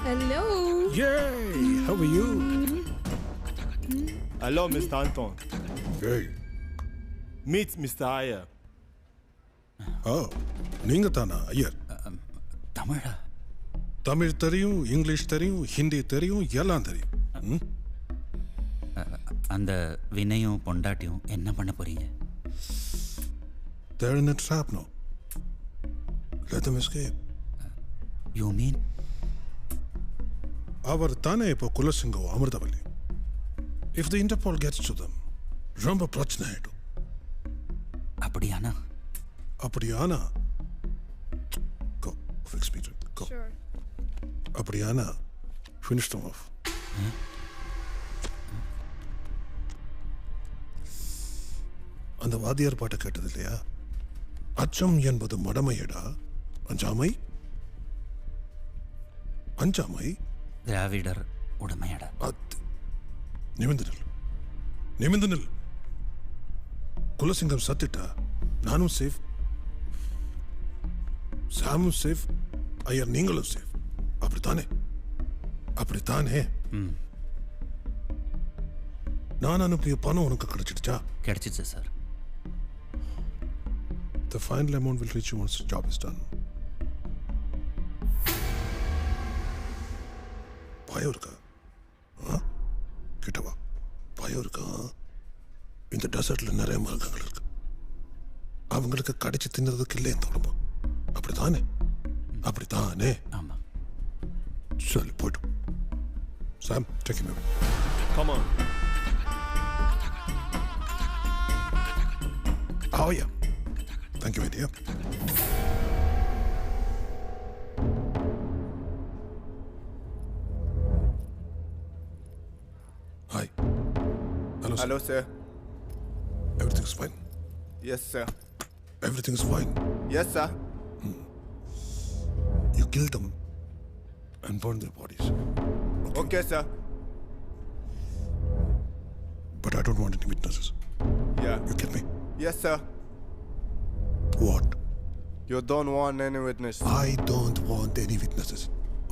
Hello. Yay! How are you? Hello, Mr. Anton. Hey. Meet Mr. Ayer. Oh, நீங்க தானா ஐயர்? தமிழா? தமிழ் தெரியும், English தெரியும், ஹிந்தி தெரியும், எல்லாம் தெரியும். அந்த வினையும் பொண்டாட்டியும் என்ன பண்ண போறீங்க? They're in a trap now. Let them escape. You mean? அவர் தானே இப்போ Kulasingam Amirthavalli. If the Interpol gets to them, ரொம்ப பிரச்சனை ஆயிடும். அப்படியானா? அப்படியானா? Go, fix me, go. Sure. அப்படியானா, finish them off. அந்த வாத்தியார் பாட்டை கேட்டது இல்லையா? அச்சம் என்பது மடமையடா, அஞ்சாமை அஞ்சாமை திராவிடர் உடமையடா. நிமிந்து நில். குலசிங்கம் சத்திட்டா நானும் சேஃப், சாமும் சேஃப், ஐயர் நீங்களும் சேஃப். அப்படித்தானே? அப்படித்தானே? நான் அனுப்பிய பணம் உனக்கு கிடைச்சிடுச்சா? கிடைச்சிச்சு sir. The final amount will reach you once the job is done. பயம் இருக்கா? பயம் இருக்கா? இந்த டெசர்ட்ல நிறைய மிருகங்கள் இருக்கு. அவங்களுக்கு கடிச்சு தின்னதுக்கு இல்லை இந்த உடம்பு. அப்படித்தானே? அப்படித்தானே? ஆமா. சரி போய்ட்டு. சாம், take him away. Come on. Oh yeah. Thank you, my dear. Hi. Hello, sir. Hello, sir. Everything's fine. Yes, sir. Everything's fine. Yes, sir. You killed them and burned their bodies. Okay, sir. But I don't want any witnesses. Yeah. You get me? Yes, sir. What? You don't want any witness. I don't want any witnesses.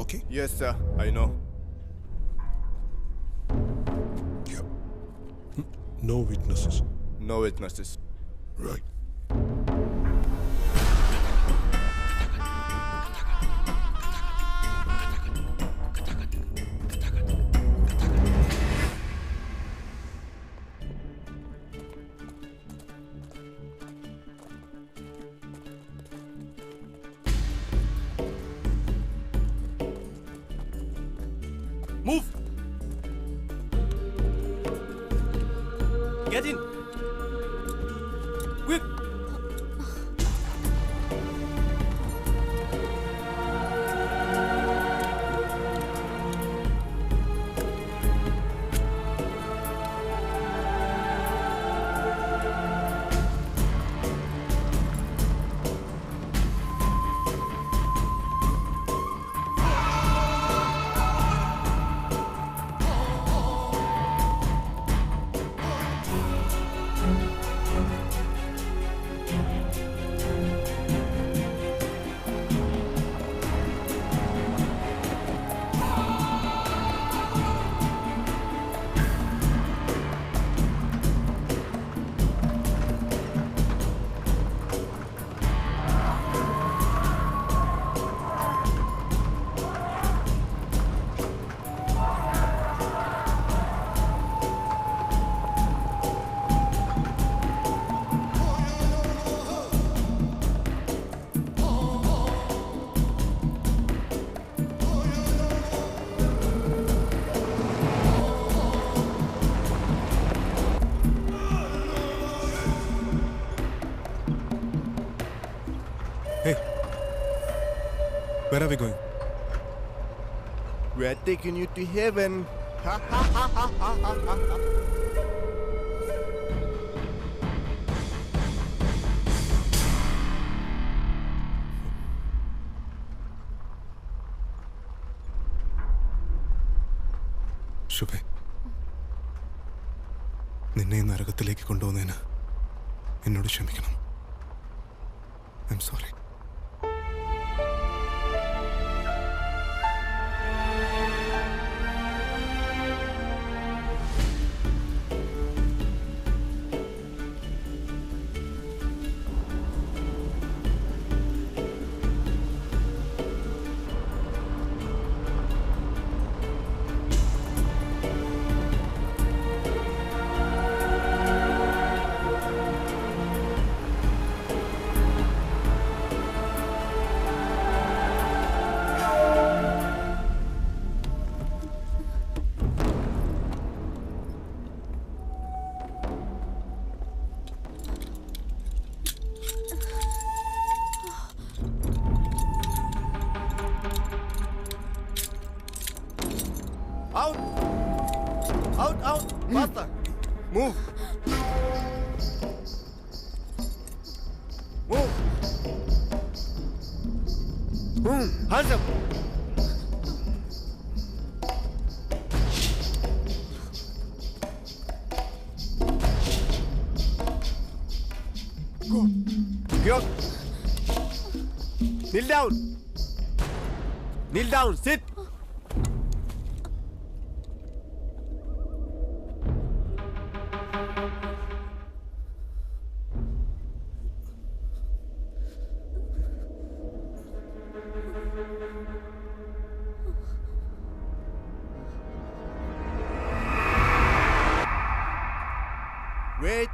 Okay? Yes, sir. I know. Yeah. No witnesses. No witnesses. Right. Move! Get in! Quick! Hey, where are we going? We are taking you to heaven. Ha ha ha ha ha ha ha ha. ശുഭേ, നിന്നെ ഈ നരകത്തിലേക്ക് കൊണ്ടുവന്നതിന് എന്നോട് ക്ഷമിക്കണം. I am sorry. Out! Out, out! Faster! Move! Move! Boom! Hands up! Go! Go! Kneel down! Kneel down! Sit! Wait.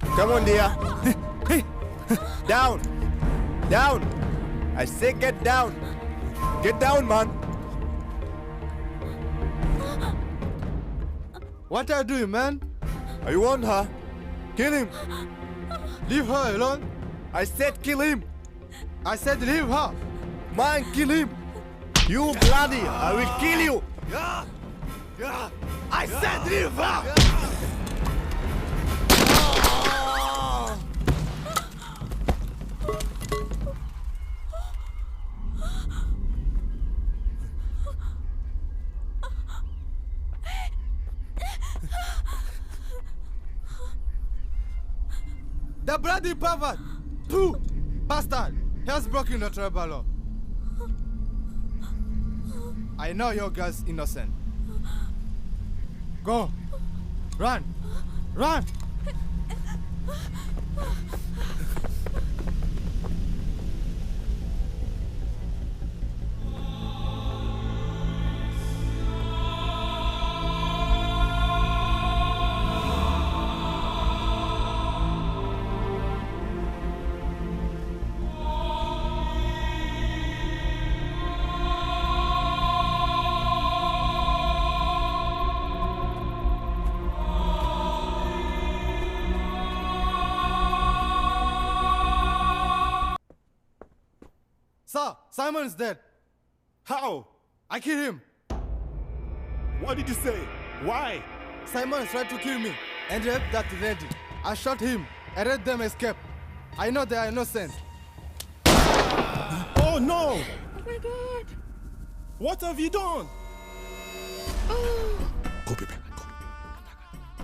Come on, dear. Hey. Down. Down. I say get down. Get down, man. What are you doing, man? I want her. Kill him. Leave her alone. I said kill him. I said leave her. Man, kill him. You bloody, I will kill you. I said leave her. The bloody pervert! Two! Bastard! He has broken the tribal law. I know your girl's innocent. Go! Run! Run! Sir, Simon's dead. How? I killed him. What did you say? Why? Simon tried to kill me and rape that lady. I shot him and let them escape. I know they are innocent. Oh no! Oh my God! What have you done? Go, baby. Go.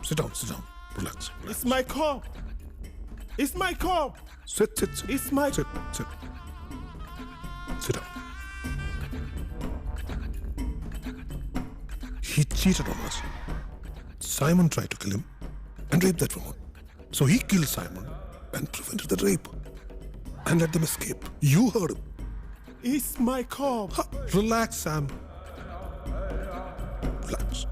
Sit down, sit down. Relax. It's my cup. It's my cup. Sit. It's my... Sit. Sit down. He cheated on us. Simon tried to kill him and rape that woman. So he killed Simon and prevented the rape and let them escape. You heard him. It's my cup. Relax, Sam. Relax.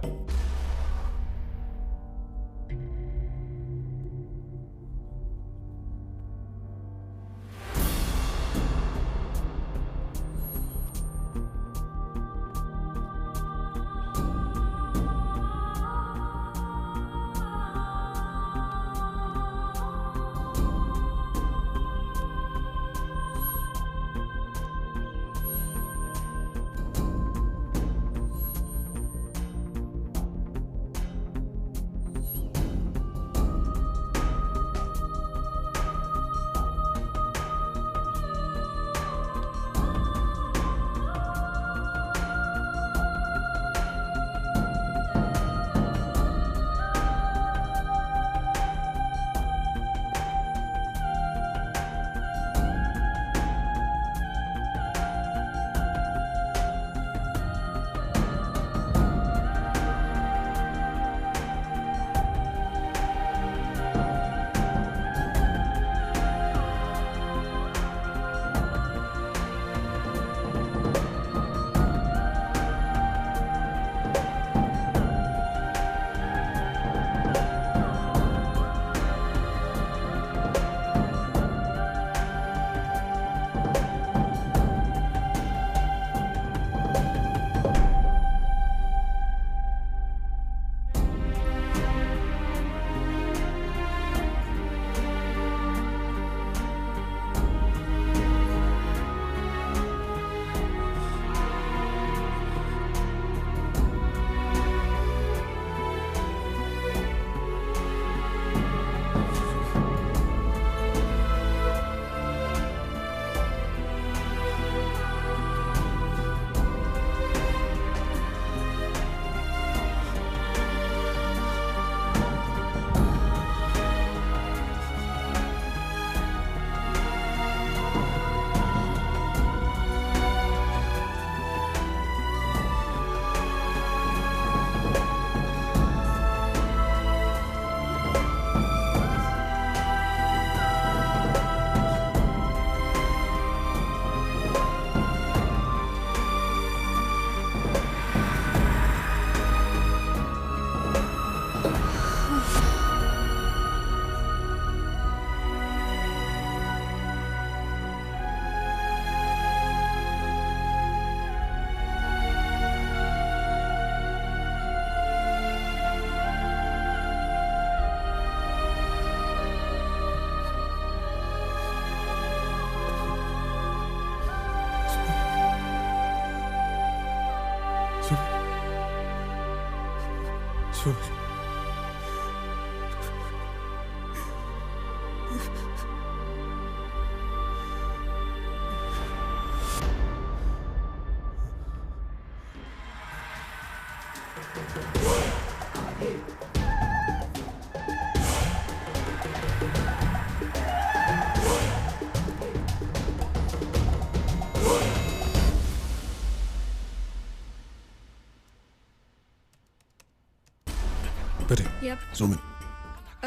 Betty, Yep. zoom in.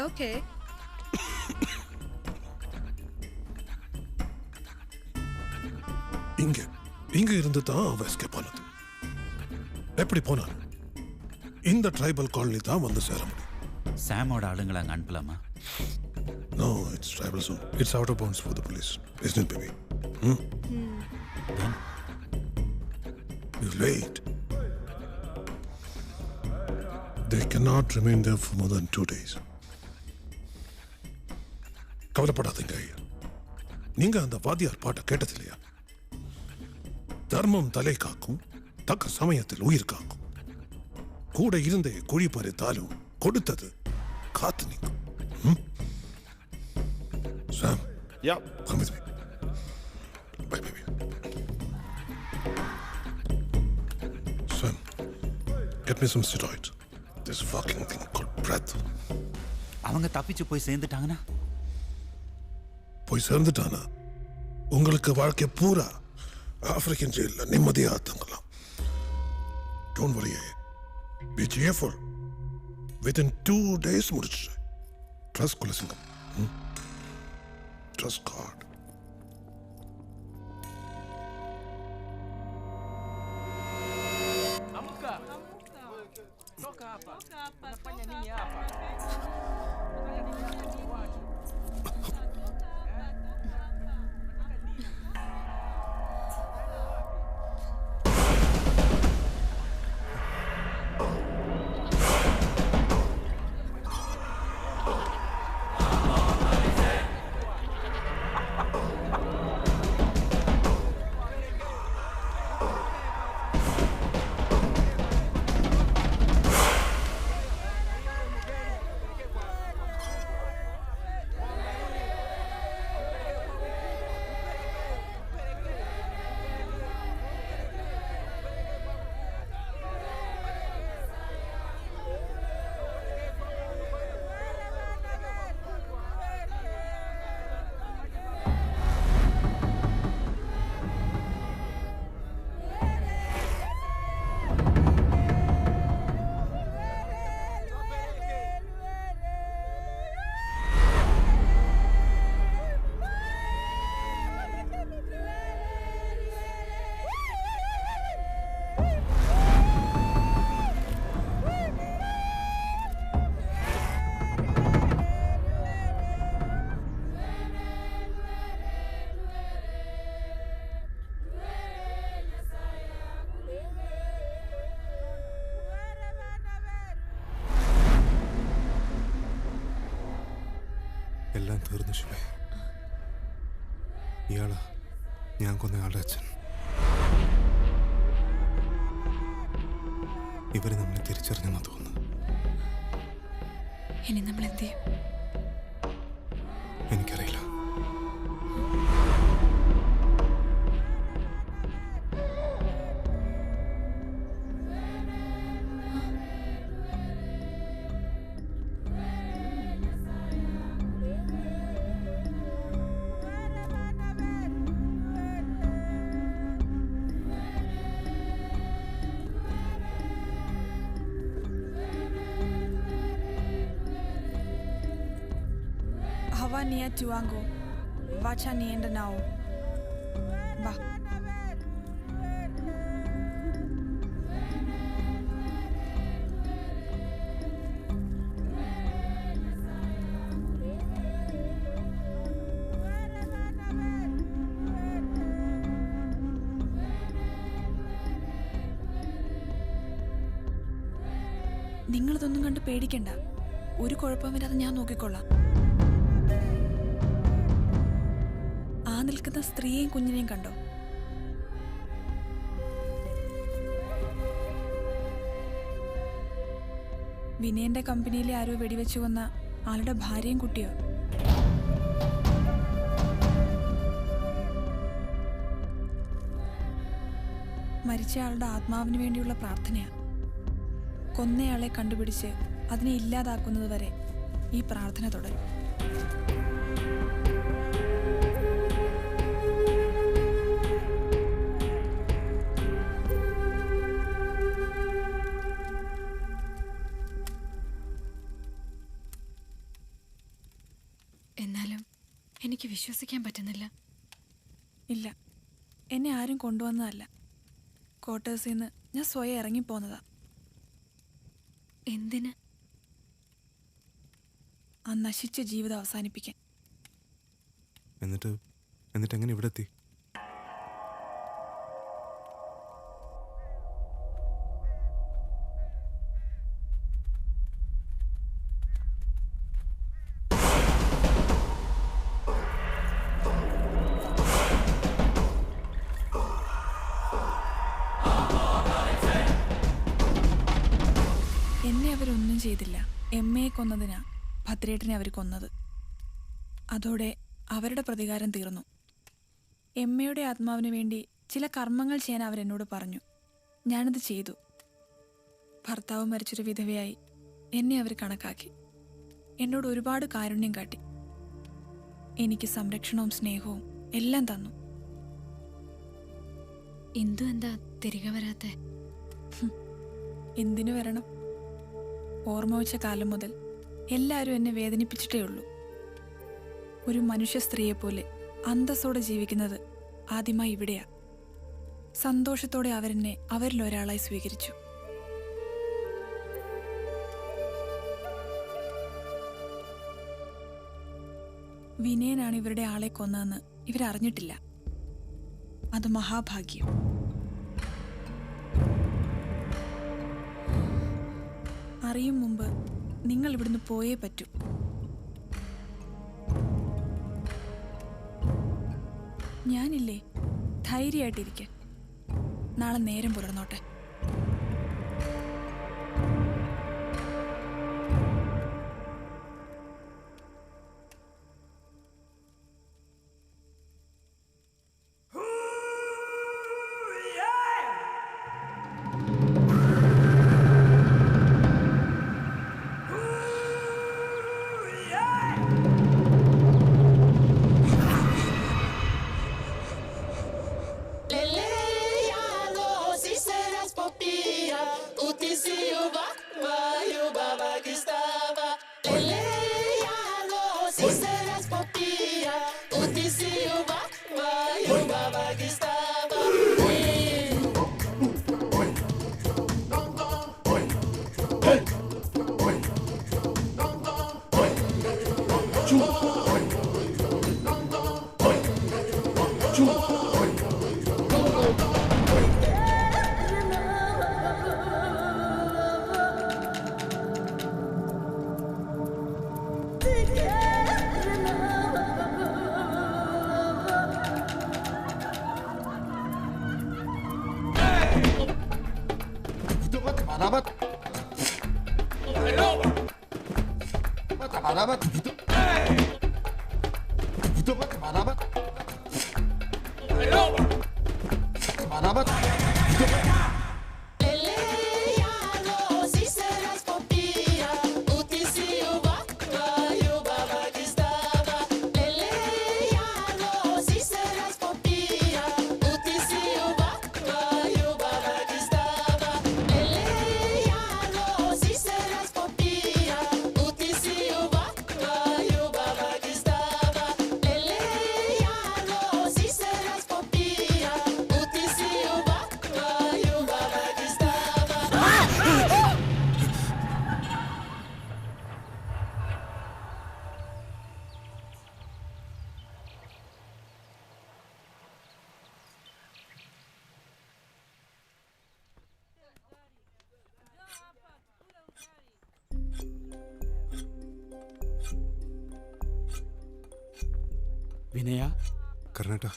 Okay. இங்க இருந்து தான் அவன் escape ஆனது. எப்படி போனான்? இந்த tribal colony தான் வந்து சேர முடியும். சாமோட ஆளுங்களை அங்க அனுப்பலாமா? No, it's tribal zone. It's out of bounds for the police. Isn't it, baby? You're late. They cannot remain there for more than 2 days. கவலைப்படாதீங்க ஐயா. நீங்க அந்த வாதியார் பாட்டை கேட்டதில்லையா? தர்மம் தலை காக்கும், தக்க சமயத்தில் உயிர் காக்கும். கூட இருந்தே குழி பறித்தாலும் கொடுத்தது காத்து நிற்கும். Sam. Yeah. Come with me. Bye, baby. Sam, get me some steroids. This fucking thing called breath. அவங்க தப்பிச்சு போய் சேர்ந்துட்டாங்கன்னா? போய் சேர்ந்துட்டானா உங்களுக்கு வாழ்க்கை பூரா ஆப்பிரிக்கன் ஜெயில நிம்மதியா தங்கலாம். Don't worry. Be cheerful. Within 2 days முடிச்சு. Trust குலசிங்கம். Trust God. എല്ലാം തീർന്നു ശുഭേ. ഇയാളാ ഞാൻ കൊന്ന ആളുടെ അച്ഛൻ. ഇവര് നമ്മളെ തിരിച്ചറിഞ്ഞെന്നാ തോന്നുന്നു. ഇനി നമ്മൾ എന്ത് ചെയ്യും? എനിക്കറിയില്ല. Hawa niya tuango. Wacha nienda nao. Ba. നിങ്ങളിതൊന്നും കണ്ട് പേടിക്കണ്ട. ഒരു കുഴപ്പമില്ലാതെ ഞാൻ നോക്കിക്കൊള്ളാം. ആ നിൽക്കുന്ന സ്ത്രീയെയും കുഞ്ഞിനെയും കണ്ടോ? വിനയന്റെ കമ്പനിയിലെ ആരോ വെടിവെച്ചു കൊന്ന ആളുടെ ഭാര്യയും കുട്ടിയോ? മരിച്ചയാളുടെ ആത്മാവിന് വേണ്ടിയുള്ള പ്രാർത്ഥനയാ. കൊന്നയാളെ കണ്ടുപിടിച്ച് അതിനെ ഇല്ലാതാക്കുന്നതുവരെ ഈ പ്രാർത്ഥന തുടരും. എന്നാലും എനിക്ക് വിശ്വസിക്കാൻ പറ്റുന്നില്ല. ഇല്ല, എന്നെ ആരും കൊണ്ടുവന്നതല്ല. ക്വാർട്ടേഴ്സിൽ നിന്ന് ഞാൻ സ്വയം ഇറങ്ങിപ്പോന്നതാ. എന്തിന്? ആ നശിച്ച ജീവിതം അവസാനിപ്പിക്കാൻ. എന്നിട്ട് എങ്ങനെ ഇവിടെ എത്തി? എന്നെ അവരൊന്നും ചെയ്തില്ല. എമ്മയെ കൊന്നതിനാ ഭദ്രേട്ടനെ അവർ കൊന്നത്. അതോടെ അവരുടെ പ്രതികാരം തീർന്നു. എമ്മയുടെ ആത്മാവിന് വേണ്ടി ചില കർമ്മങ്ങൾ ചെയ്യാൻ അവരെന്നോട് പറഞ്ഞു. ഞാനത് ചെയ്തു. ഭർത്താവ് മരിച്ചൊരു വിധവയായി എന്നെ അവർ കണക്കാക്കി. എന്നോട് ഒരുപാട് കാരുണ്യം കാട്ടി. എനിക്ക് സംരക്ഷണവും സ്നേഹവും എല്ലാം തന്നു. ഇന്ദു എന്താ തിരികെ വരാത്തെ? എന്തിനു വരണം? ഓർമ്മ വെച്ച കാലം മുതൽ എല്ലാവരും എന്നെ വേദനിപ്പിച്ചിട്ടേ ഉള്ളൂ. ഒരു മനുഷ്യ സ്ത്രീയെപ്പോലെ അന്തസ്സോടെ ജീവിക്കുന്നത് ആദ്യമായി ഇവിടെയാ. സന്തോഷത്തോടെ അവരെന്നെ അവരിലൊരാളായി സ്വീകരിച്ചു. വിനയനാണ് ഇവരുടെ ആളെ കൊന്നതെന്ന് ഇവരറിഞ്ഞിട്ടില്ല. അത് മഹാഭാഗ്യം. അറിയും മുമ്പ് നിങ്ങൾ ഇവിടുന്ന് പോയേ പറ്റൂ. ഞാനില്ലേ, ധൈര്യമായിട്ടിരിക്കെ. നാളെ നേരം പുലർന്നോട്ടെ. വിനയ, കർണേട്ടാ,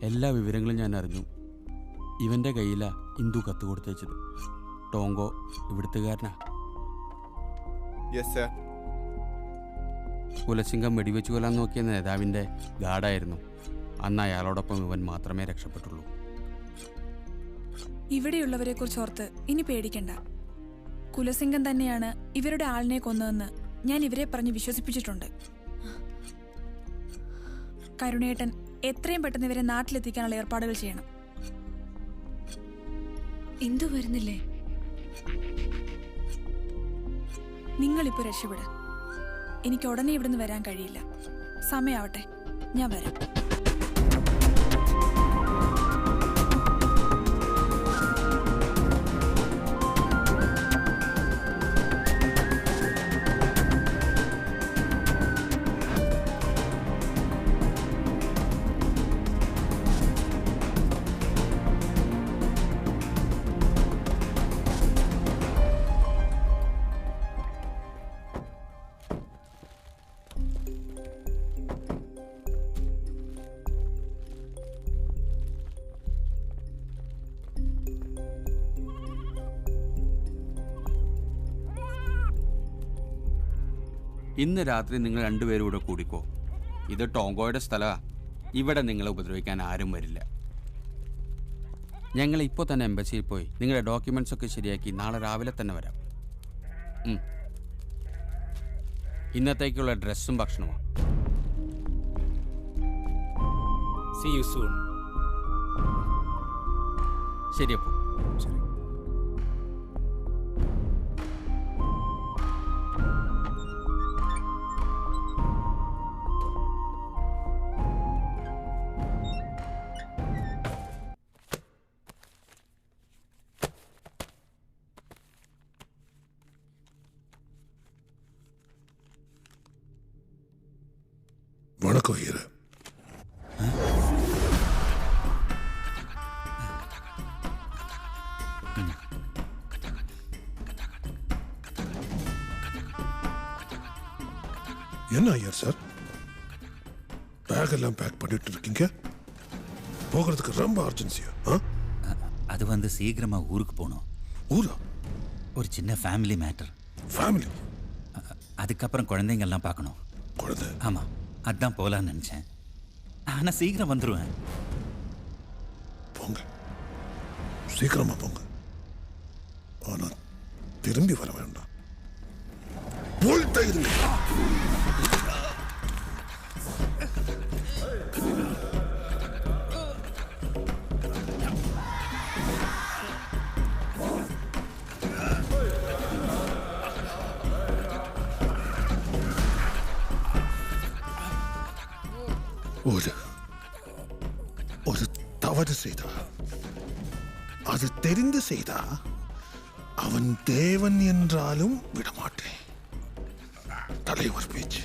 എല്ലാ വിവരങ്ങളും ഞാൻ അറിഞ്ഞു. ഇവൻ്റെ കയ്യിലാണ് ഇന്ദു കത്ത് കൊടുത്തയച്ചത്. ടോങ്കോ ഇവിടുത്തുകാരനാ. Yes sir. കുലസിംഗം വെടിവെച്ച് കൊല്ലാൻ നോക്കിയ നേതാവിൻ്റെ ഗാർഡായിരുന്നു. അന്ന് അയാളോടൊപ്പം ഇവൻ മാത്രമേ രക്ഷപ്പെട്ടുള്ളൂ. ഇവിടെയുള്ളവരെ കുറിച്ച് ഓർത്ത് ഇനി പേടിക്കണ്ട. കുലസിംഗം തന്നെയാണ് ഇവരുടെ ആളിനെ കൊന്നതെന്ന് ഞാൻ ഇവരെ പറഞ്ഞ് വിശ്വസിപ്പിച്ചിട്ടുണ്ട്. കരുണേട്ടൻ എത്രയും പെട്ടെന്ന് ഇവരെ നാട്ടിലെത്തിക്കാനുള്ള ഏർപ്പാടുകൾ ചെയ്യണം. എന്തു വരുന്നില്ലേ? നിങ്ങളിപ്പോ രക്ഷപ്പെട്. എനിക്ക് ഉടനെ ഇവിടുന്ന് വരാൻ കഴിയില്ല. സമയാവട്ടെ, ഞാൻ വരാം. ഇന്ന് രാത്രി നിങ്ങൾ രണ്ടുപേരും കൂടെ കൂടിക്കോ. ഇത് ടോങ്കോയുടെ സ്ഥലമാണ്. ഇവിടെ നിങ്ങളെ ഉപദ്രവിക്കാൻ ആരും വരില്ല. ഞങ്ങൾ ഇപ്പോൾ തന്നെ എംബസിയിൽ പോയി നിങ്ങളുടെ ഡോക്യുമെന്റ്സ് ഒക്കെ ശരിയാക്കി നാളെ രാവിലെ തന്നെ വരാം. ഇന്നത്തേക്കുള്ള ഡ്രസ്സും ഭക്ഷണമാണ്. See you soon. ശരി അപ്പോൾ. வணக்கம் ஐயர. என்ன ஐயர் சார், பேக் எல்லாம் பேக் பண்ணிட்டு இருக்கீங்க? போகிறதுக்கு ரொம்ப அர்ஜென்சியா? அது வந்து சீக்கிரமா ஊருக்கு போகணும். ஊரா? ஒரு சின்ன ஃபேமிலி மேட்டர். ஃபேமிலி? அதுக்கப்புறம் குழந்தைங்கெல்லாம் பார்க்கணும். குழந்தை? ஆமாம், அதான் போகலான்னு நினச்சேன். ஆனால் சீக்கிரம் வந்துடுவேன். போங்க, சீக்கிரமா போங்க. ஆனால் திரும்பி வர வேண்டாம். போயிட்டே இருங்க. ஒரு தவறு செய்தா, அது தெரிந்து செய்தா, அவன் தேவன் என்றாலும் விடமாட்டேன். தலைவர் பேச்சு.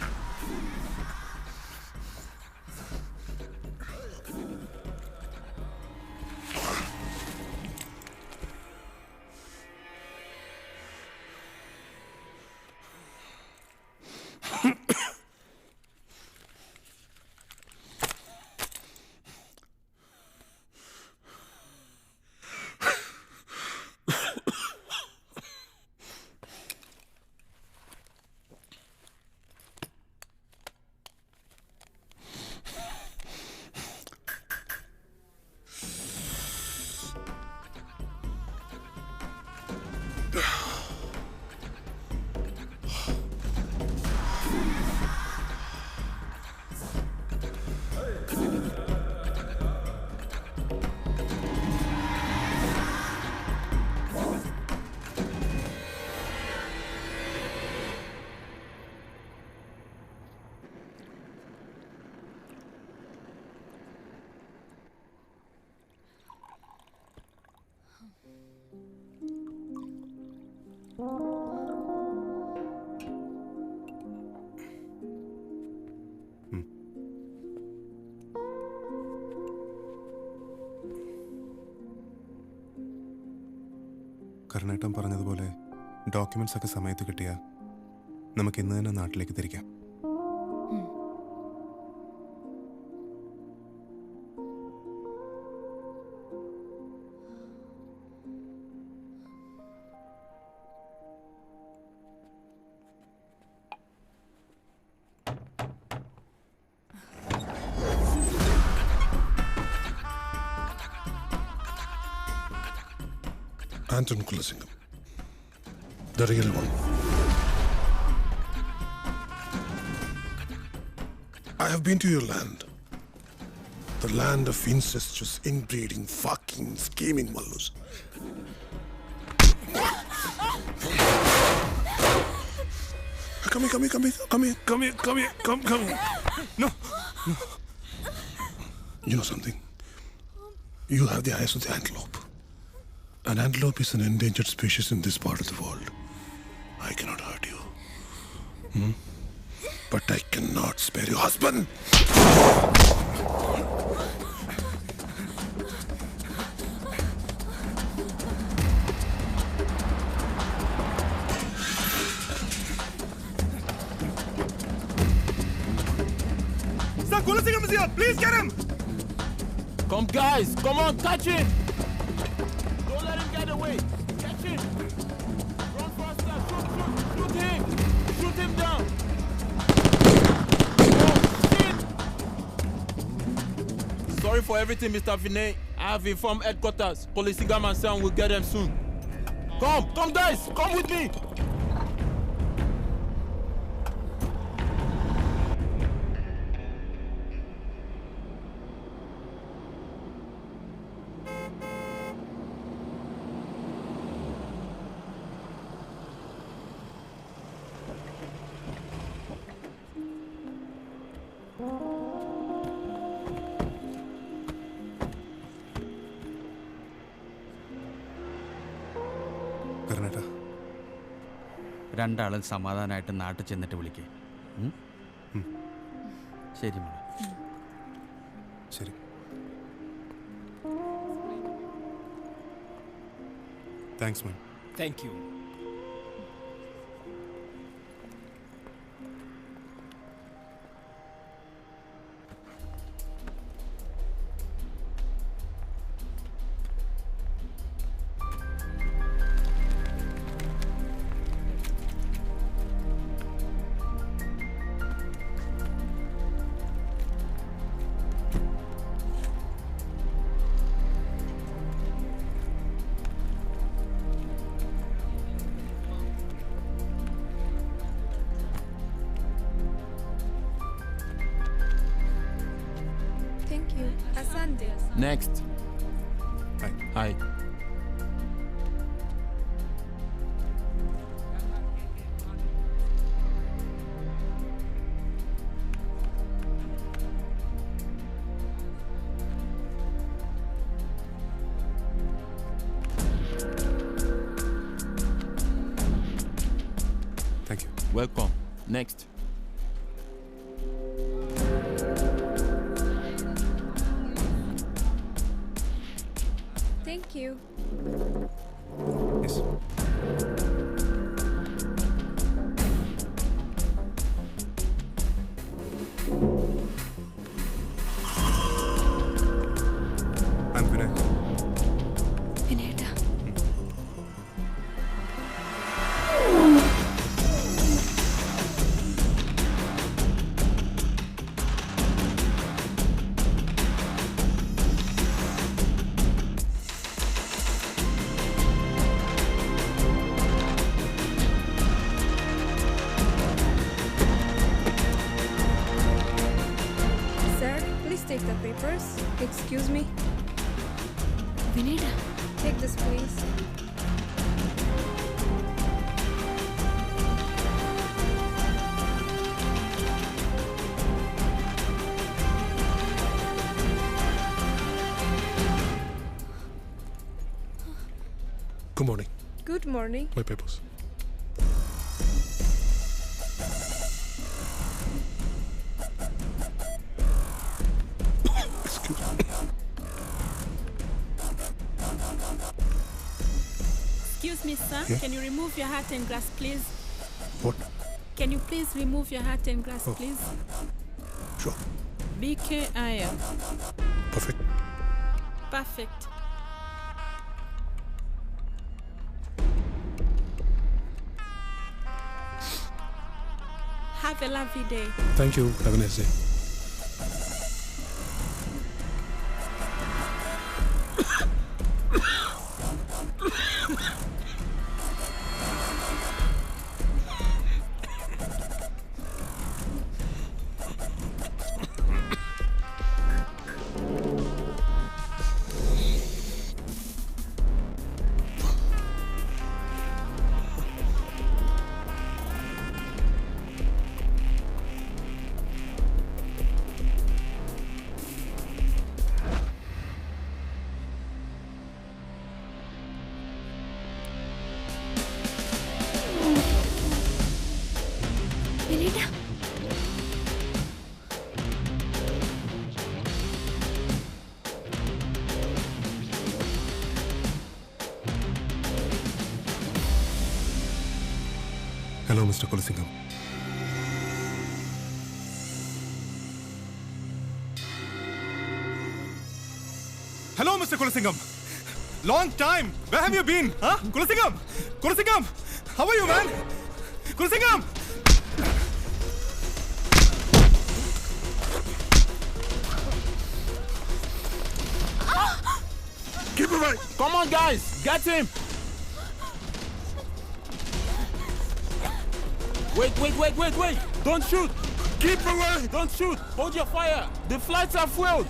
കരുണേട്ടൻ പറഞ്ഞതുപോലെ ഡോക്യുമെന്റ്സ് ഒക്കെ സമയത്ത് കിട്ടിയാൽ നമുക്ക് ഇന്ന് തന്നെ നാട്ടിലേക്ക് തിരിക്കാം. Anton Kulasingam. The real one. I have been to your land. The land of incestuous, inbreeding, fucking, scheming Mallus. Come here. No. You know something? You have the eyes of the antelope. An antelope is an endangered species in this part of the world. I cannot hurt you. But I cannot spare your husband. Sir, Kulasingam is here. Please get him. Come, guys. Come on, catch him. Don't let him get away. Catch him. Run faster. Shoot him. Shoot him down. Sorry for everything, Mr. Vinay. I have informed headquarters. Kulasingam and Sam will get them soon. Come, guys. Come with me. രണ്ടാളും സമാധാനമായിട്ട് നാട്ടിൽ ചെന്നിട്ട് വിളിക്കേ. ശരി മോളെ. ശരി. Thanks, man. Thank you. Next. Hi. Thank you. Welcome. Next. Thank you. Yes. I'm Vinay. Vinayta. Take the papers. Excuse me. Vinayta. Take this, please. Good morning. Good morning. My papers. Excuse me, sir. Yeah? Can you remove your hat and glass, please? What? Can you please remove your hat and glass, please? Sure. BKIL. Perfect. Perfect. Have a lovely day. Thank you. Have a nice day. Hello, Mr. Kolasingham. Hello, Mr. Kolasingham. Long time. Where have you been? Huh? Kolasingham! Kolasingham! How are you, man? Kolasingham! Keep away! Come on, guys! Get him! Wait! Don't shoot! Keep away! Don't shoot! Hold your fire! The flights are fueled!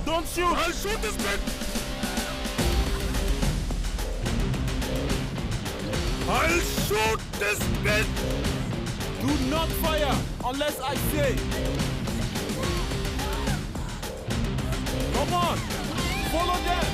Don't shoot! I'll shoot this bitch! I'll shoot this bitch! Do not fire unless I say! Come on! Follow them!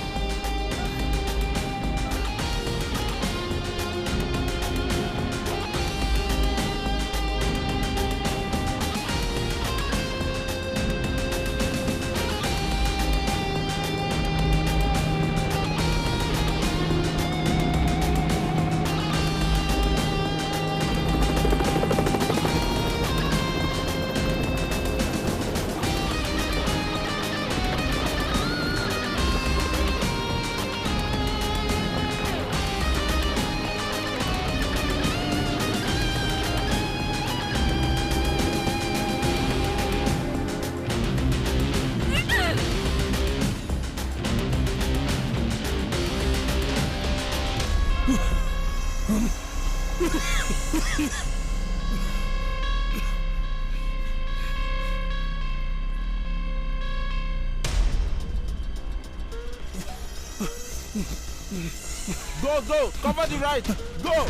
Go! Cover the right! Go!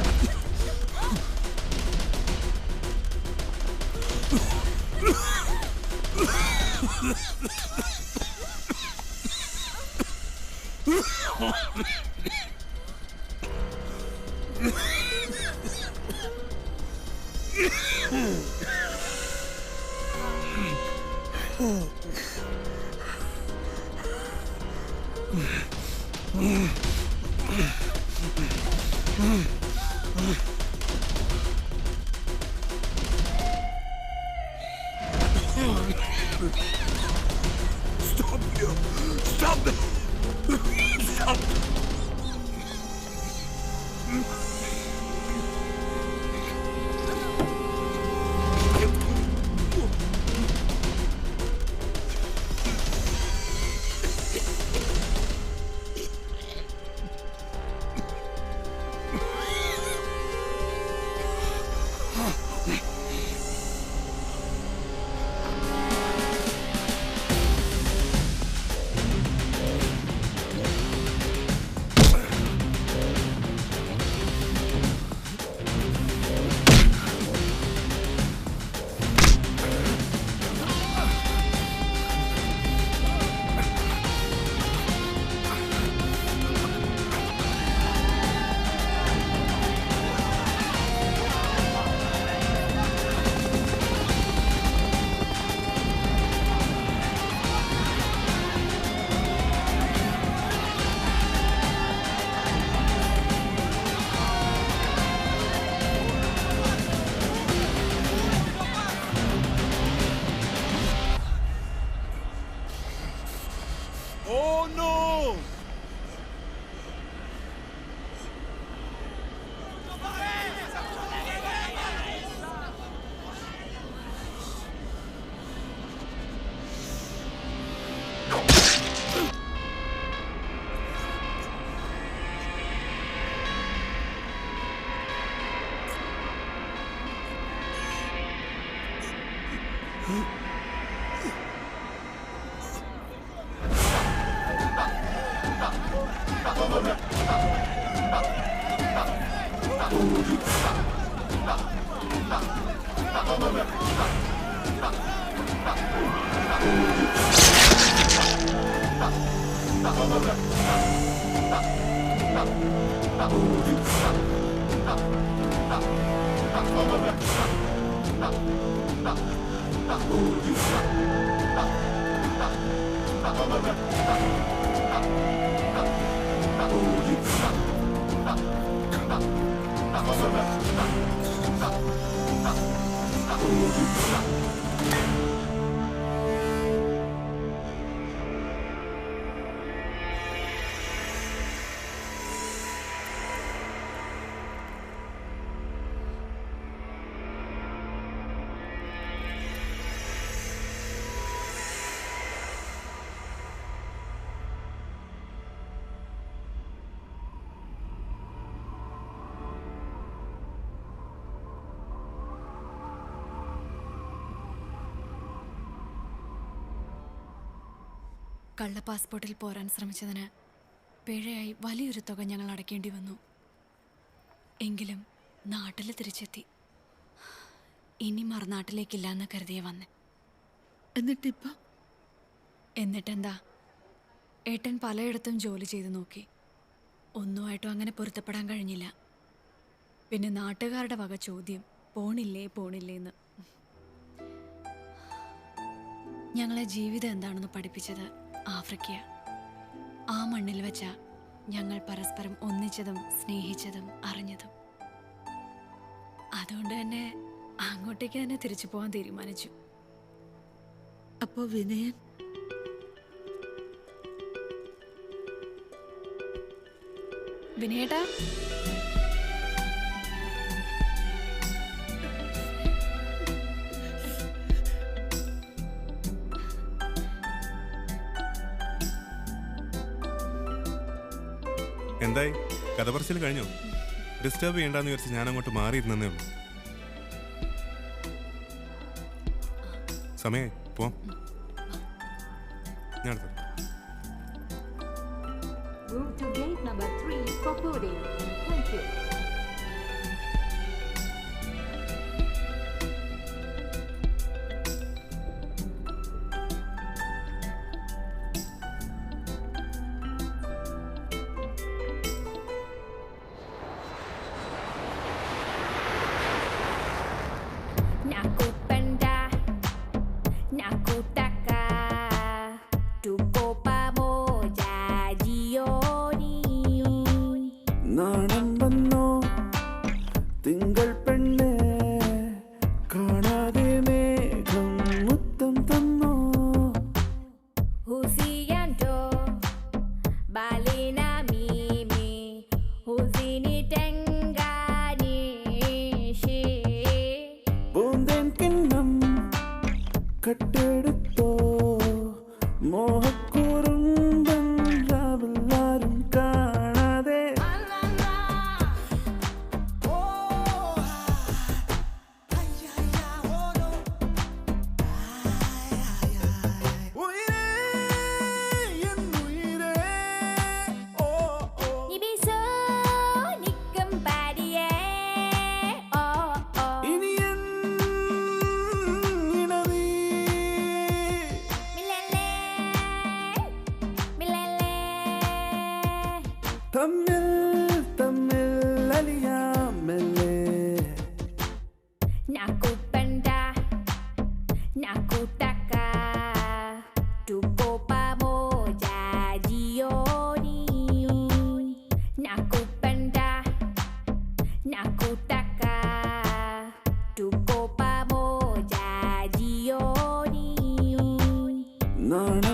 Stop you! Stop them! Stop! Oh no! കള്ള പാസ്പോർട്ടിൽ പോരാൻ ശ്രമിച്ചതിന് പിഴയായി വലിയൊരു തുക ഞങ്ങൾ അടയ്ക്കേണ്ടി വന്നു. എങ്കിലും നാട്ടിൽ തിരിച്ചെത്തി. ഇനി മറുനാട്ടിലേക്കില്ല എന്ന് കരുതിയ വന്നേ. എന്നിട്ടെന്താ, ഏട്ടൻ പലയിടത്തും ജോലി ചെയ്തു നോക്കി. ഒന്നുമായിട്ടും അങ്ങനെ പൊരുത്തപ്പെടാൻ കഴിഞ്ഞില്ല. പിന്നെ നാട്ടുകാരുടെ വക ചോദ്യം, പോണില്ലേന്ന്. ഞങ്ങളെ ജീവിതം എന്താണെന്ന് പഠിപ്പിച്ചത് ആഫ്രിക്ക. ആ മണ്ണിൽ വെച്ച ഞങ്ങൾ പരസ്പരം ഒന്നിച്ചതും സ്നേഹിച്ചതും അറിഞ്ഞതും. അതുകൊണ്ട് തന്നെ അങ്ങോട്ടേക്ക് തന്നെ തിരിച്ചു പോകാൻ തീരുമാനിച്ചു. അപ്പോ വിനയൻ വിനയേട്ടാ, എന്തായി, കഥ പറച്ചിൽ കഴിഞ്ഞോ? ഡിസ്റ്റർബ് ചെയ്യണ്ടെന്ന് വിചാരിച്ച് ഞാൻ അങ്ങോട്ട് മാറിയിരുന്നേ ഉള്ളൂ. സമയായി, പോവാം. ഞാൻ അടുത്ത Move to gate number 3 for boarding. Thank you. Nakupenda, nakutaka, tuko pamoja jioni. നാണം വന്നോ തിങ്കൾ പെണ്ണെ, കാണാതെ മേഘം മുത്തം തന്നോ. Husiyanto, balina mimi, huzini tenganishi. പൂന്തേൻ കിണ്ണം കട്ടെടുത്തോ, മോഹക്കുറുമ്പൻ രാവിലാരും കാണാതെ. Ibiso nikam padiye, oh oh. ഇനി എൻ ഇണനീ Milele, milele. തമ്മിൽ തമ്മിൽ അലിയാം മെല്ലെ. Nakupenda, nakutaka, tuko pamoja jioni. Nakupenda, nakutaka, tuko pamoja jioni. നാണം